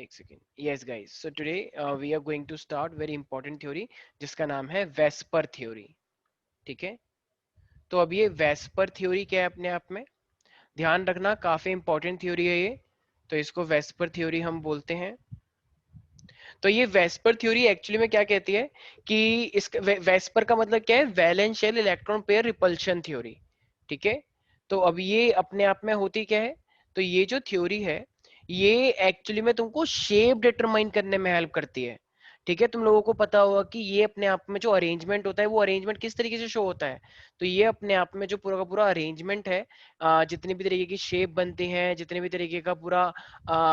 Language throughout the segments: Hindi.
एक second. Yes guys, so today we are going to start very important theory जिसका नाम है वेस्पर थ्योरी। ठीक है, तो अब ये वेस्पर थ्योरी क्या है अपने आप में, ध्यान रखना काफी इंपॉर्टेंट थ्योरी है ये। तो इसको वेस्पर थ्योरी हम बोलते हैं। तो ये वेस्पर थ्योरी एक्चुअली में क्या कहती है कि इसका वेस्पर का मतलब क्या है, valence shell electron pair repulsion theory. ठीक है, तो अब ये अपने आप में होती क्या है, तो ये जो थ्योरी है ये एक्चुअली में तुमको शेप डिटरमाइन करने में हेल्प करती है। ठीक है, तुम लोगों को पता होगा कि ये अपने आप में जो अरेंजमेंट होता है वो अरेंजमेंट किस तरीके से शो होता है। तो ये अपने आप में जो पूरा का पूरा अरेंजमेंट है, जितनी भी तरीके की शेप बनती हैं, जितने भी तरीके का पूरा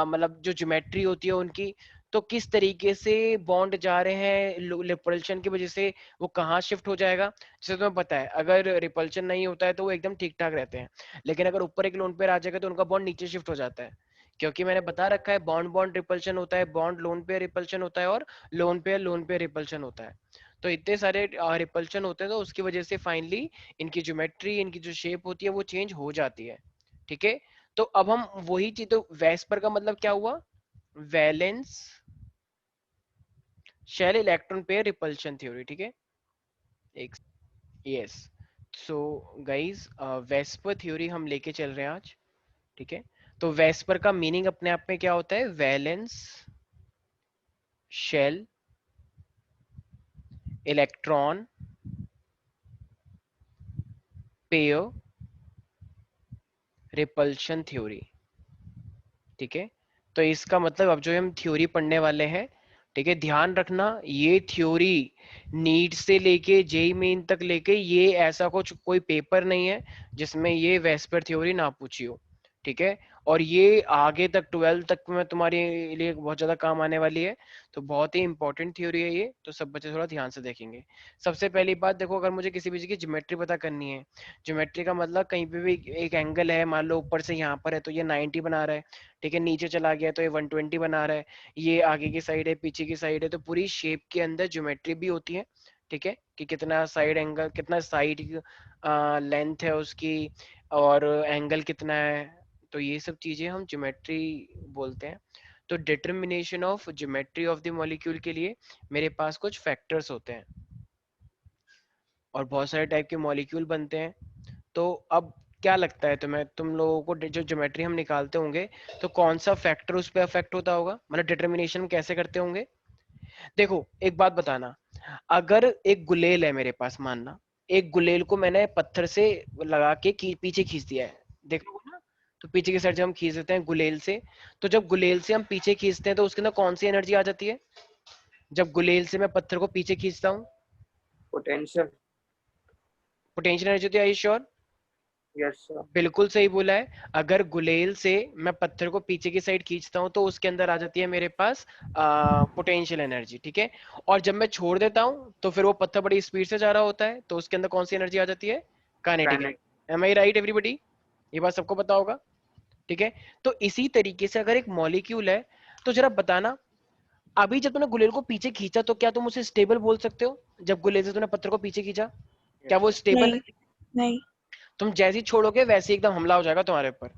मतलब जो ज्योमेट्री होती है उनकी, तो किस तरीके से बॉन्ड जा रहे हैं रिपल्शन की वजह से, वो कहाँ शिफ्ट हो जाएगा। जैसे तुम्हें पता है अगर रिपल्शन नहीं होता है तो वो एकदम ठीक ठाक रहते हैं, लेकिन अगर ऊपर एक लोन पेयर आ जाएगा तो उनका बॉन्ड नीचे शिफ्ट हो जाता है। क्योंकि मैंने बता रखा है बॉन्ड बॉन्ड रिपल्शन होता है, बॉन्ड लोन पेयर रिपल्शन होता है, और लोन पेयर रिपल्शन होता है। तो इतने सारे रिपल्शन होते हैं तो उसकी वजह से फाइनली इनकी ज्योमेट्री, इनकी जो शेप होती है वो चेंज हो जाती है। ठीक है, तो अब हम वही चीज, तो वेस्पर का मतलब क्या हुआ, valence shell electron pair repulsion theory. ठीक है, एक, yes, so guys VSEPR theory हम लेके चल रहे हैं आज। ठीक है, तो वेस्पर का मीनिंग अपने आप में क्या होता है, valence shell electron pair repulsion theory. ठीक है, तो इसका मतलब अब जो हम थ्योरी पढ़ने वाले हैं, ठीक है, ध्यान रखना ये थ्योरी नीट से लेके जेई मेन तक लेके ये ऐसा कुछ कोई पेपर नहीं है जिसमें ये वेस्पर थ्योरी ना पूछी हो। ठीक है, और ये आगे तक 12 तक में तुम्हारे लिए बहुत ज्यादा काम आने वाली है। तो बहुत ही इंपॉर्टेंट थ्योरी है ये, तो सब बच्चे थोड़ा ध्यान से देखेंगे। सबसे पहली बात देखो, अगर मुझे किसी भी चीज की ज्योमेट्री पता करनी है, ज्योमेट्री का मतलब कहीं पे भी एक एंगल है, मान लो ऊपर से यहाँ पर है तो ये 90 बना रहा है, ठीक है, नीचे चला गया तो ये 120 बना रहा है, ये आगे की साइड है पीछे की साइड है, तो पूरी शेप के अंदर ज्योमेट्री भी होती है। ठीक है, कि कितना साइड एंगल, कितना साइड लेंथ है उसकी, और एंगल कितना है, तो ये सब चीजें हम ज्योमेट्री बोलते हैं। तो determination of geometry of the molecule के लिए मेरे पास कुछ फैक्टर्स होते हैं, और बहुत सारे टाइप के मॉलिक्यूल बनते हैं। तो अब क्या लगता है तुम्हें, तुम लोगों को जो ज्योमेट्री हम निकालते होंगे तो कौन सा फैक्टर उस पर अफेक्ट होता होगा, मतलब डिटर्मिनेशन कैसे करते होंगे। देखो एक बात बताना, अगर एक गुलेल है मेरे पास, मानना एक गुलेल को मैंने पत्थर से लगा के पीछे खींच दिया है, देखो ना, तो पीछे की साइड जब हम खींच देते हैं गुलेल से, तो जब गुलेल से हम पीछे खींचते हैं तो उसके अंदर कौन सी एनर्जी आ जाती है, जब गुलेल से मैं पत्थर को पीछे खींचता हूँ, पोटेंशियल। पोटेंशियल एनर्जी होती है, श्योर, यस सर। बिल्कुल सही बोला है। अगर गुलेल से मैं पत्थर को पीछे की साइड खींचता हूं तो उसके अंदर आ जाती है मेरे पास पोटेंशियल एनर्जी। ठीक है, और जब मैं छोड़ देता हूं तो फिर वो पत्थर बड़ी स्पीड से जा रहा होता है तो उसके अंदर कौन सी एनर्जी आ जाती है, kinetic kinetic. Energy. M I right everybody, ये बात सबको पता होगा। ठीक है, तो इसी तरीके से अगर एक मॉलिक्यूल है, तो जरा बताना, अभी जब तूने गुलेल को पीछे खींचा तो क्या तुम उसे स्टेबल बोल सकते हो, जब गुलेल से तूने पत्थर को पीछे खींचा, क्या यस वो सर। स्टेबल है। नहीं, नहीं। तुम जैसे ही छोड़ोगे वैसे ही एकदम हमला हो जाएगा तुम्हारे ऊपर।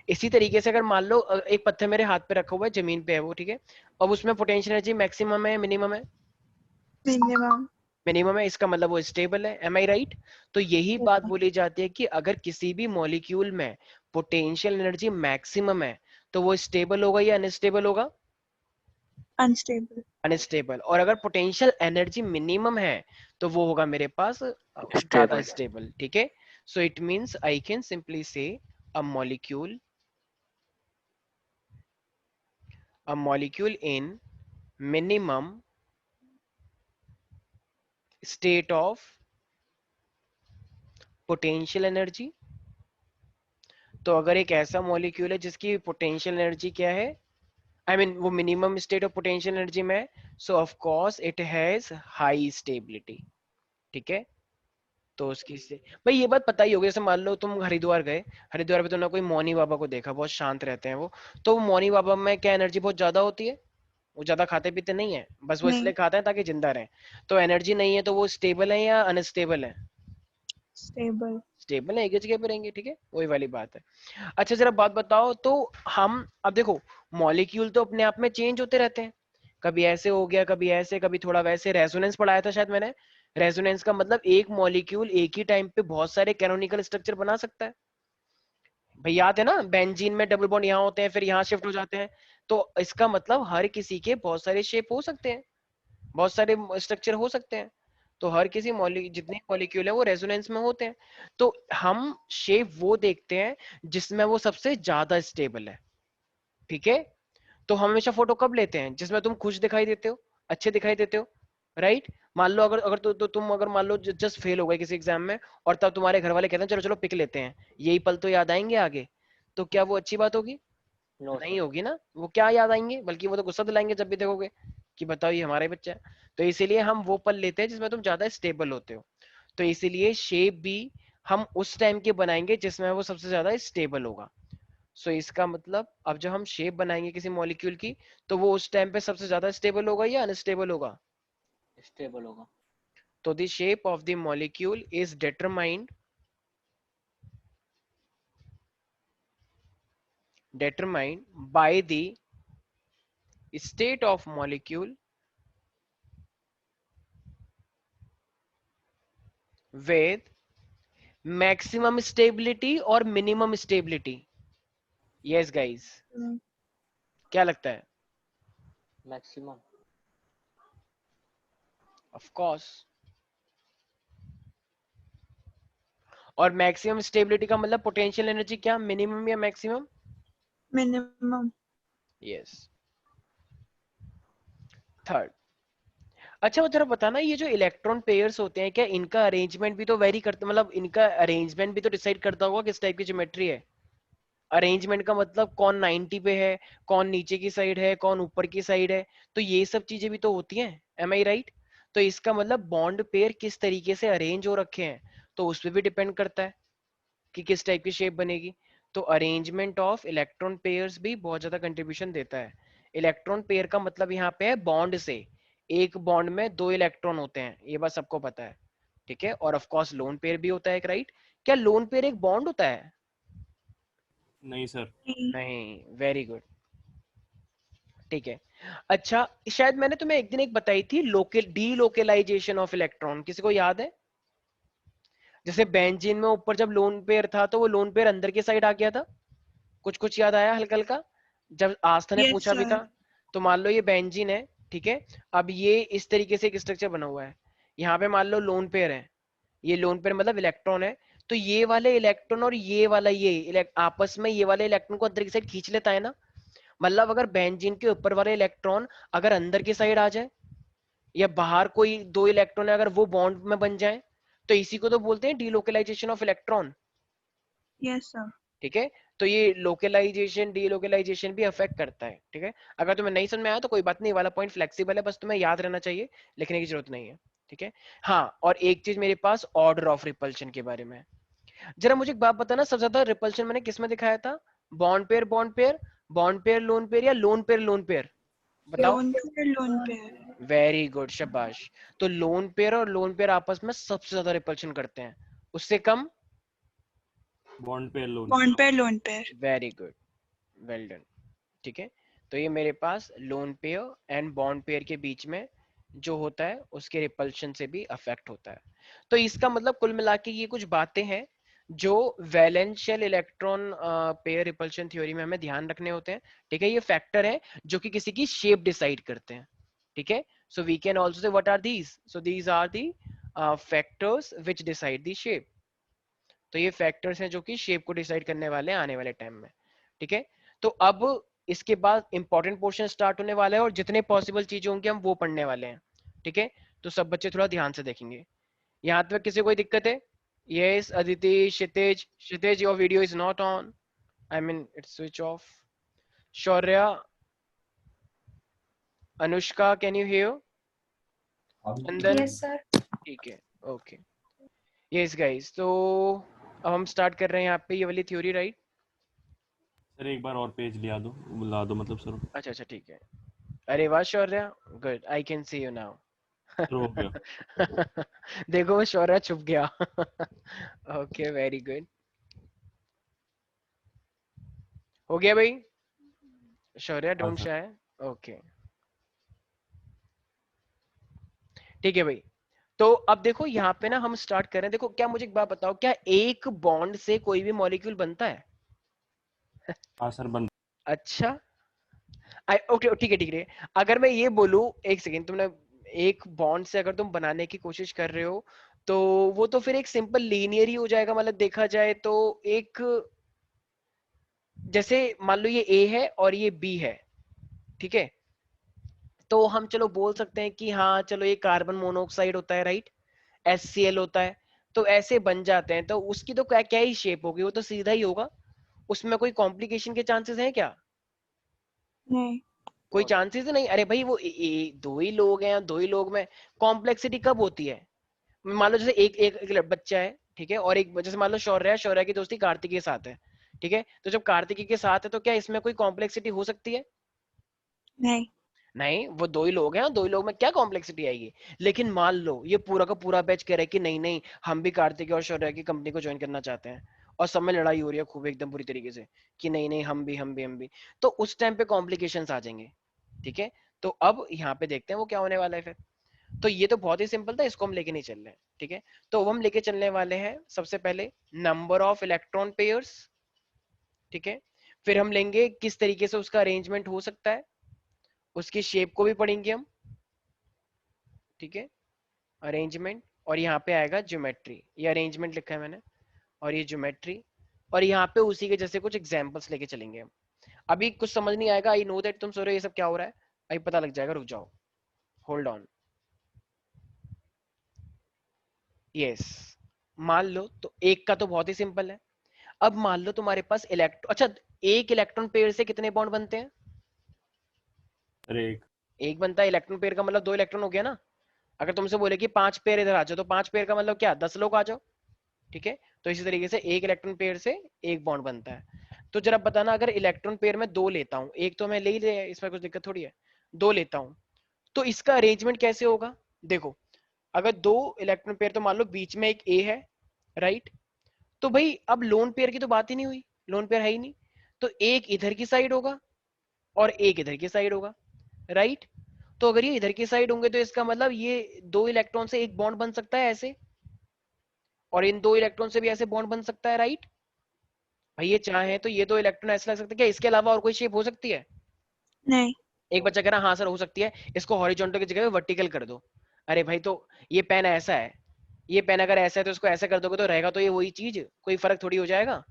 इसी तरीके से अगर मान लो एक पत्थर मेरे हाथ पे रखा हुआ है, जमीन पे है वो, ठीक है, अब उसमें पोटेंशियल एनर्जी मैक्सिमम है मिनिमम है, मिनिमम। मिनिमम है, इसका मतलब वो स्टेबल है। M I right. तो यही बात बोली जाती है कि अगर किसी भी मॉलिक्यूल में पोटेंशियल एनर्जी मैक्सिमम है तो वो स्टेबल होगा या अनस्टेबल होगा, अनस्टेबल। अनस्टेबल। और अगर पोटेंशियल एनर्जी मिनिमम है तो वो होगा मेरे पास ज्यादा स्टेबल। स्टेबल। ठीक है, so it means I can simply say a molecule, a molecule in minimum state of potential energy। तो अगर एक ऐसा मॉलिक्यूल है जिसकी पोटेंशियल एनर्जी क्या है, आई मीन वो minimum state of potential energy में है, सो of course it has high stability. ठीक है, तो उसकी से भाई ये बात पता ही होगी, जैसे मान लो तुम हरिद्वार गए, हरिद्वार पे तुमने कोई मौनी बाबा को देखा, बहुत शांत रहते हैं वो, तो मौनी बाबा में क्या एनर्जी बहुत ज्यादा होती है, वो ज्यादा खाते पीते नहीं है, बस वो नहीं, इसलिए खाते हैं ताकि जिंदा रहे। तो एनर्जी नहीं है तो वो स्टेबल है या अनस्टेबल है, स्टेबल। स्टेबल है, एक ही जगह पे रहेंगे। ठीक है, वही वाली बात है। अच्छा जरा बात बताओ, तो हम अब देखो मॉलिक्यूल तो अपने आप में चेंज होते रहते हैं, कभी ऐसे हो गया, कभी ऐसे, कभी थोड़ा वैसे। रेजोनेंस पढ़ाया था शायद मैंने। रेजोनेंस का मतलब एक मॉलिक्यूल एक ही टाइम पे बहुत सारे कैनोनिकल स्ट्रक्चर बना सकता है। भाई याद है ना, बेंजीन में डबल बॉन्ड यहाँ होते हैं, फिर यहाँ शिफ्ट हो जाते हैं। तो इसका मतलब हर किसी के बहुत सारे शेप हो सकते हैं, बहुत सारे स्ट्रक्चर हो सकते हैं। तो हर किसी जितने मॉलिक्यूल है वो रेजोनेंस में होते हैं। तो हम शेप वो देखते हैं जिसमें वो सबसे ज्यादा स्टेबल है। ठीक है, तो हम हमेशा फोटो कब लेते हैं? जिसमें तुम खुश दिखाई देते हो, अच्छे दिखाई देते हो, राइट। मान लो अगर अगर तो तुम अगर मान लो जस्ट फेल हो गए किसी एग्जाम में, और तब तुम्हारे घर वाले कहते हैं चलो चलो पिक लेते हैं, यही पल तो याद आएंगे आगे, तो क्या वो अच्छी बात होगी? नो नहीं सर। होगी ना। वो क्या याद आएंगे, बल्कि वो तो गुस्सा दिलाएंगे जब भी देखोगे कि बताओ ये हमारा ही बच्चा है। तो इसीलिए हम वो पल लेते हैं जिसमें तुम ज्यादा स्टेबल होते हो। तो इसीलिए शेप भी हम उस टाइम के बनाएंगे जिसमें वो सबसे ज्यादा स्टेबल होगा। सो इसका मतलब अब जब हम शेप बनाएंगे किसी मॉलिक्यूल की, तो वो उस टाइम पे सबसे ज्यादा स्टेबल होगा या अनस्टेबल होगा? स्टेबल होगा। तो the shape of the molecule is determined by the state of molecule with maximum stability और minimum stability. Yes guys, क्या लगता है? मैक्सिमम। Of course. और मैक्सिमम स्टेबिलिटी का मतलब पोटेंशियल एनर्जी क्या, मिनिमम या मैक्सिमम? मिनिमम। यस। थर्ड, अच्छा वो जरा बताना, ये जो इलेक्ट्रॉन पेयर्स होते हैं क्या इनका अरेंजमेंट भी तो वेरी करता, मतलब इनका अरेंजमेंट भी तो डिसाइड करता होगा किस टाइप की ज्योमेट्री है? अरेंजमेंट का मतलब कौन 90 पे है, कौन नीचे की साइड है, कौन ऊपर की साइड है, तो ये सब चीजें भी तो होती हैं। M I right? तो इसका मतलब बॉन्ड पेयर किस तरीके से अरेंज हो रखे हैं, तो उस पर भी डिपेंड करता है कि किस टाइप की शेप बनेगी। तो अरेंजमेंट ऑफ इलेक्ट्रॉन पेयर्स भी बहुत ज्यादा कंट्रीब्यूशन देता है। इलेक्ट्रॉन पेयर का मतलब यहाँ पे है बॉन्ड से, एक बॉन्ड में दो इलेक्ट्रॉन होते हैं, ये बात सबको पता है। ठीक है, और ऑफ कोर्स लोन पेयर भी होता है एक, राइट? क्या लोन पेयर एक बॉन्ड होता है? नहीं सर। नहीं, वेरी गुड। ठीक है। अच्छा, शायद मैंने तुम्हें एक दिन एक बताई थी लोकल डीलोकेलाइजेशन ऑफ इलेक्ट्रॉन, किसी को याद है? जैसे बेंजीन में ऊपर जब लोन पेयर था तो वो लोन पेयर अंदर की साइड आ गया था, कुछ कुछ याद आया हल्का हल्का? जब आस्था ने यस पूछा भी सर। था। तो मान लो ये बेंजीन है, ठीक है। अब ये इस तरीके से एक स्ट्रक्चर बना हुआ है, यहाँ पे मान लो लोन पेयर है, ये लोन पेयर मतलब इलेक्ट्रॉन है। तो ये वाले इलेक्ट्रॉन और ये वाला ये आपस में ये वाले इलेक्ट्रॉन को अंदर की साइड खींच लेता है ना। मतलब अगर बेंजीन के ऊपर वाले इलेक्ट्रॉन अगर अंदर की साइड आ जाए, या बाहर कोई दो इलेक्ट्रॉन है अगर वो बॉन्ड में बन जाए, तो इसी को तो बोलते हैं delocalisation of electron. Yes sir. ठीक है, तो ये लोकलाइजेशन डीलोकलाइजेशन भी अफेक्ट करता है। ठीक है, अगर तुम्हें नहीं समझ में आया तो कोई बात नहीं, वाला पॉइंट फ्लेक्सिबल है, बस तुम्हें याद रहना चाहिए, लिखने की जरूरत नहीं है। ठीक है। हाँ, और एक चीज मेरे पास ऑर्डर ऑफ रिपल्शन के बारे में, जरा मुझे एक बात बताना, सबसे ज्यादा रिपल्शन मैंने किस में दिखाया था? Bond pair bond pair, bond pair lone pair, या लोन पेयर? बताओ। Lone pair. वेरी गुड, शाबाश। तो लोन पेयर और लोन पेयर आपस में सबसे ज्यादा रिपल्शन करते हैं, उससे कम बॉन्ड पे lone. Bond pair lone pair. Very good, well done. ठीक है, तो ये मेरे पास lone pair and bond pair के बीच में जो होता है उसके रिपल्शन से भी अफेक्ट होता है। तो इसका मतलब कुल मिला के ये कुछ बातें हैं जो वैलेंशियल इलेक्ट्रॉन पेयर रिपल्शन थ्योरी में हमें ध्यान रखने होते हैं। ठीक है, ये फैक्टर है जो कि किसी की शेप डिसाइड करते हैं। ठीक है, so we can also say what are these, so these are the factors which decide the shape. तो ये फैक्टर्स हैं जो कि शेप को डिसाइड करने वाले हैं आने वाले टाइम में। ठीक है, तो अब इसके बाद इंपॉर्टेंट पोर्शन स्टार्ट होने वाला है और जितने पॉसिबल चीजें होंगी हम वो पढ़ने वाले हैं। ठीक है, तो सब बच्चे थोड़ा ध्यान से देखेंगे। यहाँ तक किसी को कोई दिक्कत है? Yes Aditi, Kshitij, Kshitij your video is not on, I mean it's switch off. Shaurya, Anushka, can you here? Chandan? Yes sir. ठीक है, ओके। यस गाइस, तो अब हम स्टार्ट कर रहे हैं यहाँ पे ये वाली थ्योरी, राइट? सर एक बार और पेज ला दो मतलब सर। अच्छा अच्छा, ठीक है। अरे वाह Shaurya, good, I can see you now. Sir हो गया। देखो वो शौर्य छुप गया। Okay, very good. हो गया भाई? Shaurya don't sir. Shy, okay ठीक है भाई। तो अब देखो यहाँ पे ना हम स्टार्ट कर रहे हैं। देखो क्या, मुझे एक बात बताओ, क्या एक बॉन्ड से कोई भी मॉलिक्यूल बनता है? हाँ सर, बन। अच्छा, ओके ठीक है ठीक है। अगर मैं ये बोलूं, एक सेकेंड, तुमने एक बॉन्ड से अगर तुम बनाने की कोशिश कर रहे हो तो वो तो फिर एक सिंपल लीनियर ही हो जाएगा। मतलब देखा जाए तो एक, जैसे मान लो ये ए है और ये बी है, ठीक है, तो हम चलो बोल सकते हैं कि हाँ चलो ये कार्बन मोनोऑक्साइड होता है, राइट, HCl होता है। तो ऐसे बन जाते हैं, तो उसकी तो क्या क्या ही शेप होगी, वो तो सीधा ही होगा। उसमें कोई कॉम्प्लिकेशन के चांसेस हैं क्या? नहीं। कोई बहुत। चांसेस ही नहीं। अरे भाई वो दो ही लोग हैं, दो ही लोग में कॉम्प्लेक्सिटी कब होती है? मान लो जैसे एक बच्चा है, ठीक है, और एक जैसे मान लो शौर्य है, शौर्य की दोस्ती कार्तिकी के साथ है, ठीक है, तो जब कार्तिकी के साथ है तो क्या इसमें कोई कॉम्प्लेक्सिटी हो सकती है? नहीं। नहीं, वो दो ही लोग हैं, दो ही लोग में क्या कॉम्प्लेक्सिटी आएगी? लेकिन मान लो ये पूरा का पूरा बैच कह रहा है कि नहीं नहीं, हम भी कार्तिक और शौर्य की कंपनी को ज्वाइन करना चाहते हैं, और सब में लड़ाई हो रही है खूब एकदम बुरी तरीके से कि नहीं नहीं, हम भी, तो उस टाइम पे कॉम्प्लिकेशंस आ जाएंगे, ठीक है। तो अब यहाँ पे देखते हैं वो क्या होने वाला है फिर। तो ये तो बहुत ही सिंपल था, इसको हम लेके नहीं चल रहे हैं, ठीक है। तो हम लेके चलने वाले हैं सबसे पहले नंबर ऑफ इलेक्ट्रॉन पेयर्स, ठीक है। फिर हम लेंगे किस तरीके से उसका अरेंजमेंट हो सकता है, उसकी शेप को भी पढ़ेंगे हम, ठीक है, अरेंजमेंट। और यहाँ पे आएगा ज्योमेट्री, ये अरेंजमेंट लिखा है मैंने, और ये ज्योमेट्री। और यहाँ पे उसी के जैसे कुछ एग्जांपल्स लेके चलेंगे हम। अभी कुछ समझ नहीं आएगा, आई नो दैट तुम सोच रहे हो ये सब क्या हो रहा है, अभी पता लग जाएगा, रुक जाओ, होल्ड ऑन। यस, मान लो तो एक का तो बहुत ही सिंपल है। अब मान लो तुम्हारे पास इलेक्ट्रॉन, अच्छा, एक इलेक्ट्रॉन पेयर से कितने बॉन्ड बनते हैं? सर एक। एक बनता है। इलेक्ट्रॉन पेयर का मतलब दो इलेक्ट्रॉन हो गया ना। अगर तुमसे बोले कि 5 पेयर इधर आ जाओ, तो 5 पेयर का मतलब क्या, 10 लोग आ जाओ, ठीक है। तो इसी तरीके से एक इलेक्ट्रॉन पेयर से एक बॉन्ड बनता है। तो जरा बताना, अगर इलेक्ट्रॉन पेयर में दो लेता हूं, एक तो मैं ले ही ले, इसमें कुछ दिक्कत थोड़ी है, दो लेता हूं, तो इसका अरेंजमेंट कैसे होगा? देखो, अगर दो इलेक्ट्रॉन पेयर, तो मान लो बीच में एक ए है, राइट, तो भाई अब लोन पेयर की तो बात ही नहीं हुई, लोन पेयर है ही नहीं। तो एक इधर की साइड होगा और एक इधर की साइड होगा, राइट। तो अगर ये इधर की साइड होंगे तो इसका मतलब ये दो इलेक्ट्रॉन से एक बॉन्ड बन सकता है ऐसे, और इन दो इलेक्ट्रॉन से भी ऐसे बॉन्ड बन सकता है, राइट। भाई ये चाहे तो ये दो इलेक्ट्रॉन ऐसे लग सकते हैं क्या, इसके अलावा और कोई शेप हो सकती है? नहीं। एक बच्चा कह रहा हाँ सर हो सकती है, इसको हॉरिजॉन्टल की जगह वर्टिकल कर दो। अरे भाई, तो ये पेन ऐसा है, ये पेन अगर ऐसा है तो इसको ऐसा कर दोगे तो रहेगा तो ये वही चीज, कोई फर्क थोड़ी हो जाएगा,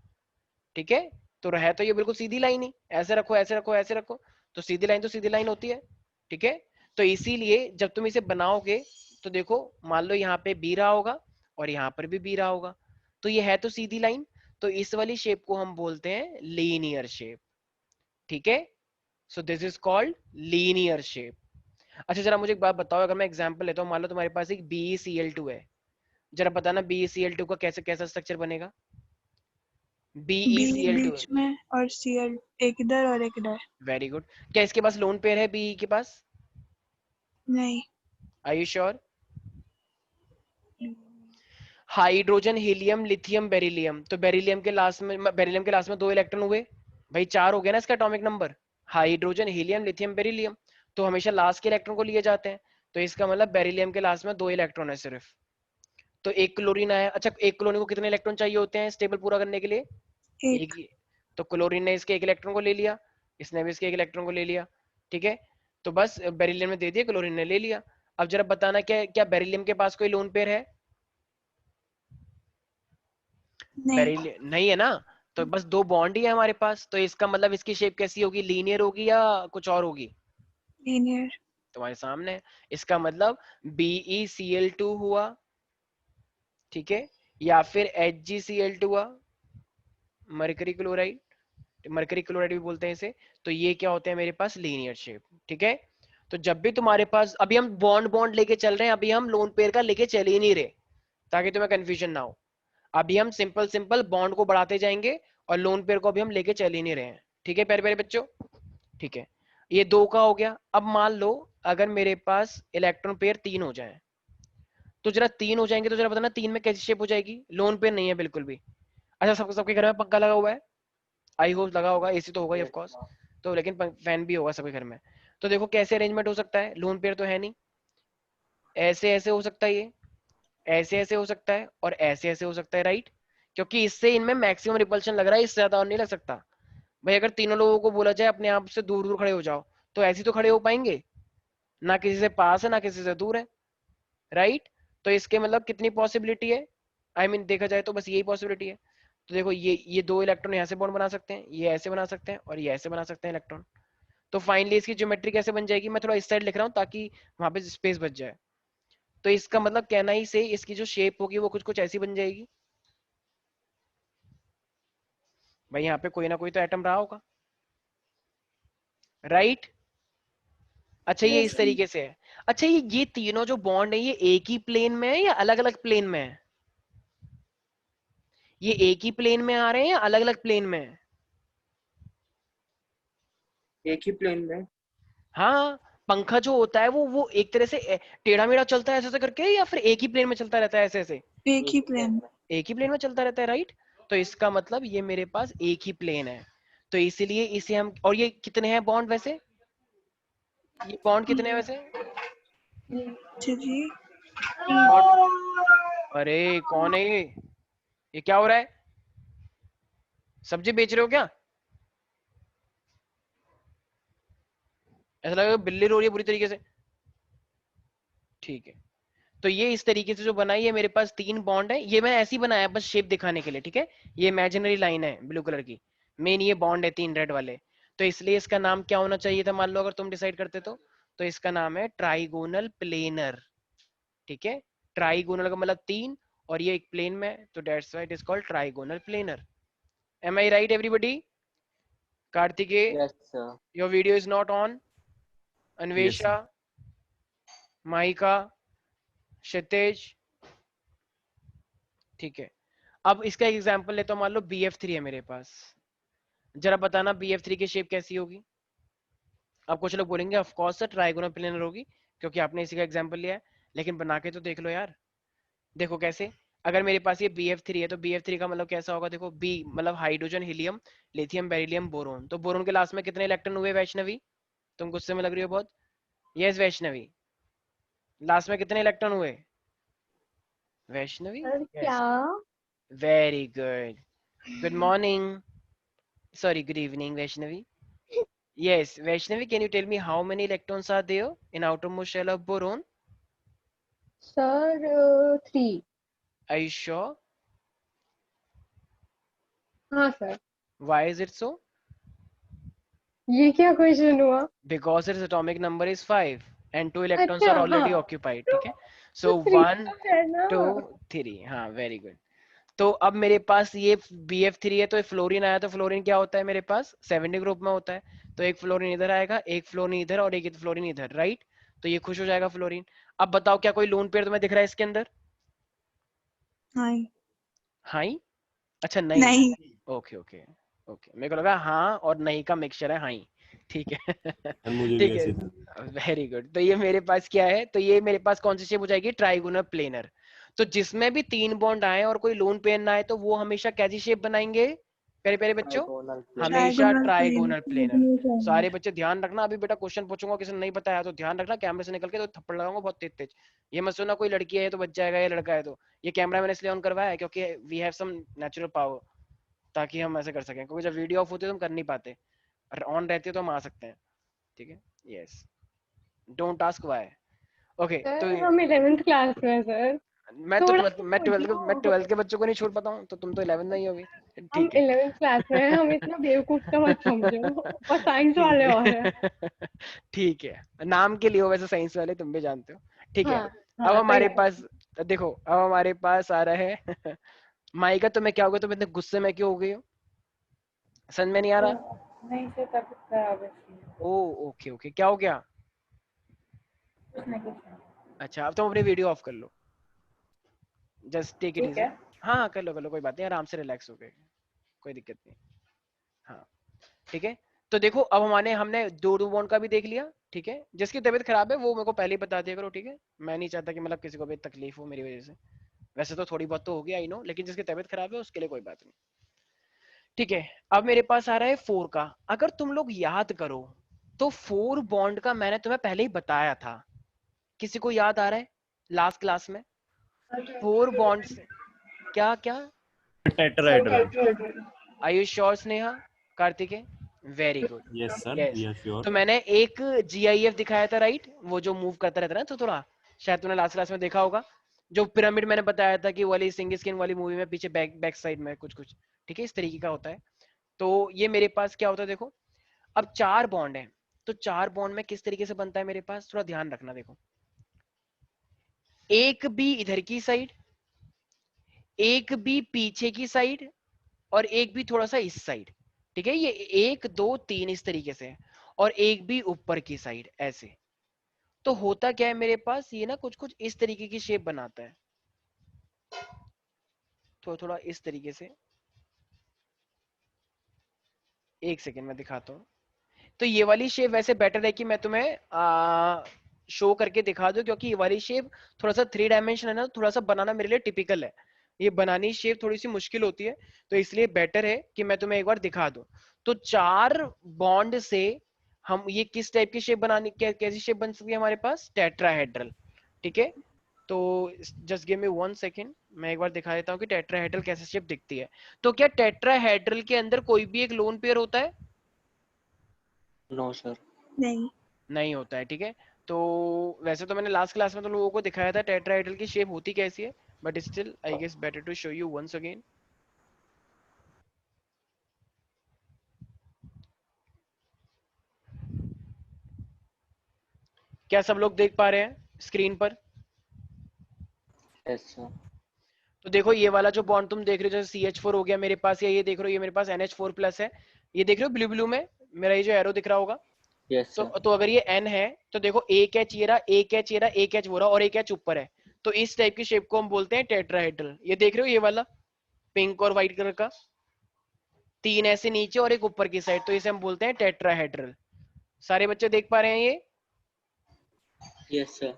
ठीक है। तो रहे तो ये बिल्कुल सीधी लाइन ही, ऐसे रखो ऐसे रखो ऐसे रखो, तो सीधी लाइन तो सीधी लाइन होती है, ठीक है। तो इसीलिए जब तुम इसे बनाओगे तो देखो, मान लो यहाँ पे बी रहा होगा और यहाँ पर भी बी रहा होगा, तो ये है तो सीधी लाइन। तो इस वाली शेप को हम बोलते हैं लीनियर शेप, ठीक है। So this is called linear shape. अच्छा जरा मुझे एक बात बताओ, अगर मैं एग्जांपल लेता हूँ, मान लो तुम्हारे पास एक BeCl2 है, जरा बताना BeCl2 का कैसे कैसा स्ट्रक्चर बनेगा? बी BeCl2, बीच में और Cl एक इधर और एक इधर। Very good. क्या इसके पास लोन पेयर है बी के पास? नहीं। Are you sure? Hydrogen, helium, lithium, beryllium, तो बेरिलियम के लास्ट में दो इलेक्ट्रॉन हुए, भाई चार हो गया ना इसका atomic number, hydrogen, helium, lithium, beryllium. तो हमेशा लास्ट के इलेक्ट्रॉन को लिए जाते हैं, तो इसका मतलब बेरिलियम के लास्ट में दो इलेक्ट्रॉन है सिर्फ। तो एक क्लोरीन आया, अच्छा एक क्लोरीन को कितने इलेक्ट्रॉन चाहिए होते हैं स्टेबल पूरा करने के लिए? एक एक। ही। तो क्लोरीन ने इसके एक इलेक्ट्रॉन को ले लिया, इसने भी इसके एक इलेक्ट्रॉन को ले लिया, ठीक है। तो बस बेरिलियम ने दे दिया, क्लोरीन ने ले लिया। अब जरा बताना, क्या क्या बेरिलियम के पास कोई लोन पेयर है? नहीं। बेरिलियम नहीं है ना, तो बस दो बॉन्ड ही है हमारे पास, तो इसका मतलब इसकी शेप कैसी होगी, लीनियर होगी या कुछ और होगी? लीनियर। तुम्हारे सामने है। इसका मतलब BeCl2 हुआ, ठीक है, या फिर HgCl2 हुआ, मरकरी क्लोराइड, मरकरी क्लोराइड भी बोलते हैं इसे। तो ये क्या होते हैं मेरे पास, लीनियर शेप, ठीक है। तो जब भी तुम्हारे पास, अभी हम बॉन्ड बॉन्ड लेके चल रहे हैं, अभी हम लोन पेयर का लेके चल ही नहीं रहे, ताकि तुम्हें कंफ्यूजन ना हो। अभी हम सिंपल सिंपल बॉन्ड को बढ़ाते जाएंगे और लोन पेयर को अभी हम लेके चल ही नहीं रहे हैं, ठीक है प्यारे प्यारे बच्चों, ठीक है। ये दो का हो गया। अब मान लो अगर मेरे पास इलेक्ट्रॉन पेयर तीन हो जाए, तो जरा तीन हो जाएंगे तो जरा बताना तीन में कैसी शेप हो जाएगी, लोन पेयर नहीं है बिल्कुल भी। अच्छा सबके सबके घर में पंखा लगा हुआ है, आई होप लगा होगा, एसी तो होगा ही ऑफ यस कोर्स। सर। तो लेकिन फैन भी होगा सबके घर में। तो देखो कैसे अरेंजमेंट हो सकता है, लोन पेयर तो है नहीं, ऐसे ऐसे हो सकता है, ये ऐसे ऐसे हो सकता है और ऐसे ऐसे हो सकता है, राइट? क्योंकि इससे इनमें मैक्सिमम रिपल्शन लग रहा है, इससे ज्यादा और नहीं लग सकता। भाई अगर तीनों लोगों को बोला जाए अपने आप से दूर दूर खड़े हो जाओ, तो ऐसे तो खड़े हो पाएंगे ना, किसी से पास है ना किसी से दूर है, राइट? तो इसके मतलब कितनी पॉसिबिलिटी है, आई मीन देखा जाए तो बस यही पॉसिबिलिटी है। तो देखो ये दो इलेक्ट्रॉन यहाँ से बॉन्ड बना सकते हैं, ये ऐसे बना सकते हैं और ये ऐसे बना सकते हैं इलेक्ट्रॉन। तो फाइनली इसकी ज्योमेट्री कैसे बन जाएगी, मैं थोड़ा इस साइड लिख रहा हूँ ताकि वहां पे स्पेस बच जाए। तो इसका मतलब कहना ही से इसकी जो शेप होगी वो कुछ कुछ ऐसी बन जाएगी। भाई यहाँ पे कोई ना कोई तो एटम रहा होगा, राइट? अच्छा ये इस यस तरीके से है। अच्छा ये तीनों जो बॉन्ड है ये एक ही प्लेन में है या अलग अलग प्लेन में है? ये एक ही प्लेन में आ रहे हैं या अलग अलग प्लेन में है? एक ही प्लेन में। हाँ, पंखा जो होता है वो एक तरह से टेढ़ा मेढ़ा चलता है ऐसे ऐसे करके, या फिर एक ही प्लेन में चलता रहता है ऐसे ऐसे? एक ही प्लेन में। एक ही प्लेन में चलता रहता है, राइट? तो इसका मतलब ये मेरे पास एक ही प्लेन है, तो इसीलिए इसे हम, और ये कितने हैं बॉन्ड वैसे, ये बॉन्ड कितने हैं वैसे? अच्छा जी। बॉन्ड, अरे कौन है ये क्या हो रहा है, सब्जी बेच रहे हो क्या? ऐसा लग रहा है बिल्ली रो रही है बुरी तरीके से। ठीक है, तो ये इस तरीके से जो बनाई है, मेरे पास तीन बॉन्ड है, ये मैं ऐसे ही बनाया बस शेप दिखाने के लिए, ठीक है? ये इमेजिनरी लाइन है ब्लू कलर की, मेन ये बॉन्ड है तीन रेड वाले। तो इसलिए इसका नाम क्या होना चाहिए था, मान लो अगर तुम डिसाइड करते तो इसका नाम है ट्राइगोनल प्लेनर, ठीक है? ट्राइगोनल का मतलब तीन, और ये एक प्लेन में है, तो that's why it is called trigonal planar. Am I right everybody? Kartikeya, yes sir. Your video is not on. Yes Anvesha, Maika, Kshitij, ठीक है। अब इसका एक एग्जांपल लेता हूं, मान लो BF3 है मेरे पास, जरा बताना BF3 की शेप कैसी होगी? अब कुछ लोग बोलेंगे of course sir trigonal planar होगी, क्योंकि आपने इसी का एग्जांपल लिया है, लेकिन बना के तो देख लो यार। देखो कैसे, अगर मेरे पास ये BF3 है तो BF3 का मतलब कैसा होगा, देखो B मतलब hydrogen helium lithium beryllium boron, तो बोरोन के लास्ट में कितने इलेक्ट्रॉन हुए वैष्णवी? तुम गुस्से में लग रही हो बहुत। यस वैष्णवी, लास्ट में कितने इलेक्ट्रॉन हुए वैष्णवी? सर क्या? Yes, very good, good morning, sorry, good evening Vaishnavi. Yes, Vaishnavi, can you tell me how many electrons are there in outermost shell of boron? Sir 3। Are you sure? हाँ sir. Why is it so? ये क्या क्वेश्चन हुआ? Because its atomic number is 5 and 2 electrons अच्छा are already हाँ, occupied, तो ठीक है? So 3 1 तो है ना। 2 3, हाँ वेरी गुड। तो अब मेरे पास ये BF3 है, तो फ्लोरीन आया, तो फ्लोरीन क्या होता है मेरे पास 70 ग्रुप में होता है, तो एक फ्लोरीन इधर आएगा, एक फ्लोरीन इधर और एक फ्लोरीन इधर, राइट? तो ये खुश हो जाएगा फ्लोरीन। अब बताओ क्या कोई लोन पेयर तुम्हें दिख रहा है इसके अंदर? नहीं। हाँ ही? अच्छा नहीं, नहीं। ओके ओके ओके, मेरे को लगा हाँ और नहीं का मिक्सचर है, हाँ ही, ठीक है। सर मुझे भी ठीक है, ऐसे था। Very good. तो ये मेरे पास क्या है, तो ये मेरे पास कौन सी शेप हो जाएगी, ट्राइगोनल प्लेनर। तो जिसमें भी तीन बॉन्ड आए और कोई लोन पेयर ना आए, तो वो हमेशा कैसी शेप बनाएंगे प्यारे प्यारे बच्चों? Trigonal plane. हमेशा ट्राइगोनल प्लेन। Trigonal planar. सारे बच्चे ध्यान रखना, अभी बेटा क्वेश्चन पूछूंगा किसी ने नहीं बताया तो ध्यान रखना, कैमरे से निकल के तो थप्पड़ लगाऊंगा बहुत तेज तेज। ये मत सुनना कोई लड़की है तो बच जाएगा, या लड़का है तो। ये कैमरा मैंने इसलिए ऑन करवाया है क्योंकि we have some natural power, ताकि हम ऐसे कर सकें, क्योंकि जब वीडियो ऑफ होती है तो हम कर नहीं पाते, और ऑन रहती है तो हम आ सकते हैं, ठीक है? Yes, don't ask why. Okay, तो सर हम 11th क्लास में हैं, सर। मैं तो थोड़ा ट्वेल्थ मैं ट्वेल्थ के मैं सोचो। ट्वेल्थ के बच्चों को नहीं छोड़ पाता हूँ, तो तुम तो 11 में ही होगी। हम ठीक है, 11th क्लास में हैं, हम इतना बेवकूफ तो मत समझो। और साइंस ठीक वाले और हैं। है। ठीक है, नाम के लिए हो वैसे साइंस वाले, तुम भी जानते हो, ठीक है? हाँ अब हाँ, हमारे तैयार। पास, देखो अब हमारे पास आ रहा है। माइका, तुम्हें क्या हो गया, तुम इतने गुस्से में क्यों हो गई हो, समझ में नहीं आ रहा? नहीं सर, तबीयत खराब है इसलिए। ओ ओके ओके, क्या हो गया? कुछ नहीं, कुछ नहीं। अच्छा, अब तुम अपनी वीडियो ऑफ कर लो, जस्ट टेक इट ठीक इजी। है। हाँ कर लो, कोई बात नहीं, आराम से रिलैक्स हो गए, कोई दिक्कत नहीं। हाँ, ठीक है। तो देखो अब हमने हमने दो दो बॉन्ड का भी देख लिया, ठीक है? जिसकी तबीयत खराब है वो मेरे को पहले ही बता दिया करो, ठीक है? मैं नहीं चाहता कि मतलब किसी को भी तकलीफ हो मेरी वजह से, वैसे तो थोड़ी बहुत तो होगी आई नो, लेकिन जिसकी तबीयत खराब है उसके लिए कोई बात नहीं, ठीक है, अब मेरे पास आ रहा है 4 का। अगर तुम लोग याद करो तो 4 बॉन्ड का मैंने तुम्हें पहले ही बताया था, किसी को याद आ रहा है लास्ट क्लास में? 4 बॉन्ड से क्या क्या? Tetrahedral. Are you sure Sneha? Kartikeya? Very good. Yes sir, yes, we are sure. तो मैंने एक GIF दिखाया था, राइट? वो जो मूव करता रहता है ना, तो थोड़ा शायद तूने लास्ट क्लास में देखा होगा, जो पिरामिड मैंने बताया था कि वाली सिंगल स्क्रीन वाली मूवी में पीछे बैक साइड में कुछ कुछ, ठीक है, इस तरीके का होता है। तो ये मेरे पास क्या होता है देखो, अब 4 बॉन्ड है, तो 4 बॉन्ड में किस तरीके से बनता है मेरे पास, थोड़ा ध्यान रखना। देखो, एक भी इधर की साइड, एक भी पीछे की साइड, और एक भी थोड़ा सा इस साइड, ठीक है, ये 1 2 3 इस तरीके से, और एक भी ऊपर की साइड ऐसे। तो होता क्या है मेरे पास, ये ना कुछ कुछ इस तरीके की शेप बनाता है, थोड़ा थोड़ा इस तरीके से। एक सेकेंड में दिखाता हूँ। तो ये वाली शेप वैसे बेटर है कि मैं तुम्हें शो करके दिखा दूं, क्योंकि ये वाली शेप थोड़ा सा 3 डायमेंशन है ना, थोड़ा सा बनाना मेरे लिए टिपिकल है, ये बनानी शेप थोड़ी सी मुश्किल होती है, तो इसलिए बेटर है कि मैं तुम्हें एक बार दिखा दूं। तो 4 बॉन्ड से हम ये किस टाइप की शेप बनानी, कैसी शेप बन सकती है हमारे पास? टेट्राहेड्रल। ठीक है, तो जस्ट गिव मी 1 सेकेंड, मैं एक बार दिखा देता हूँ कि टेट्राहेड्रल कैसे शेप दिखती है। तो क्या टेट्राहेड्रल के अंदर कोई भी एक लोन पेयर होता है? No sir. नहीं। नहीं होता है, ठीक है। तो वैसे तो मैंने लास्ट क्लास में तो लोगों को दिखाया था टेट्राहेड्रल की शेप होती कैसी है, but still I guess better to show you once again. क्या सब लोग देख पा रहे हैं स्क्रीन पर? Yes sir. तो देखो, ये वाला जो बॉन्ड तुम देख रहे हो, जैसे CH4 हो गया मेरे पास, या ये देख रहे हो, ये मेरे पास NH4 प्लस है, ये देख रहे हो ब्लू ब्लू में मेरा ये जो एरो दिख रहा होगा। Yes sir. तो अगर ये N है, तो देखो एक H ये रहा, एक H ये रहा, एक H वो रहा, और एक H ऊपर है, तो इस टाइप की शेप को हम बोलते हैं टेट्राहेड्रल। ये देख रहे हो, ये वाला पिंक और व्हाइट कलर का, 3 ऐसे नीचे और एक ऊपर की साइड, तो इसे हम बोलते हैं टेट्राहेड्रल। सारे बच्चे देख पा रहे हैं ये? Yes sir.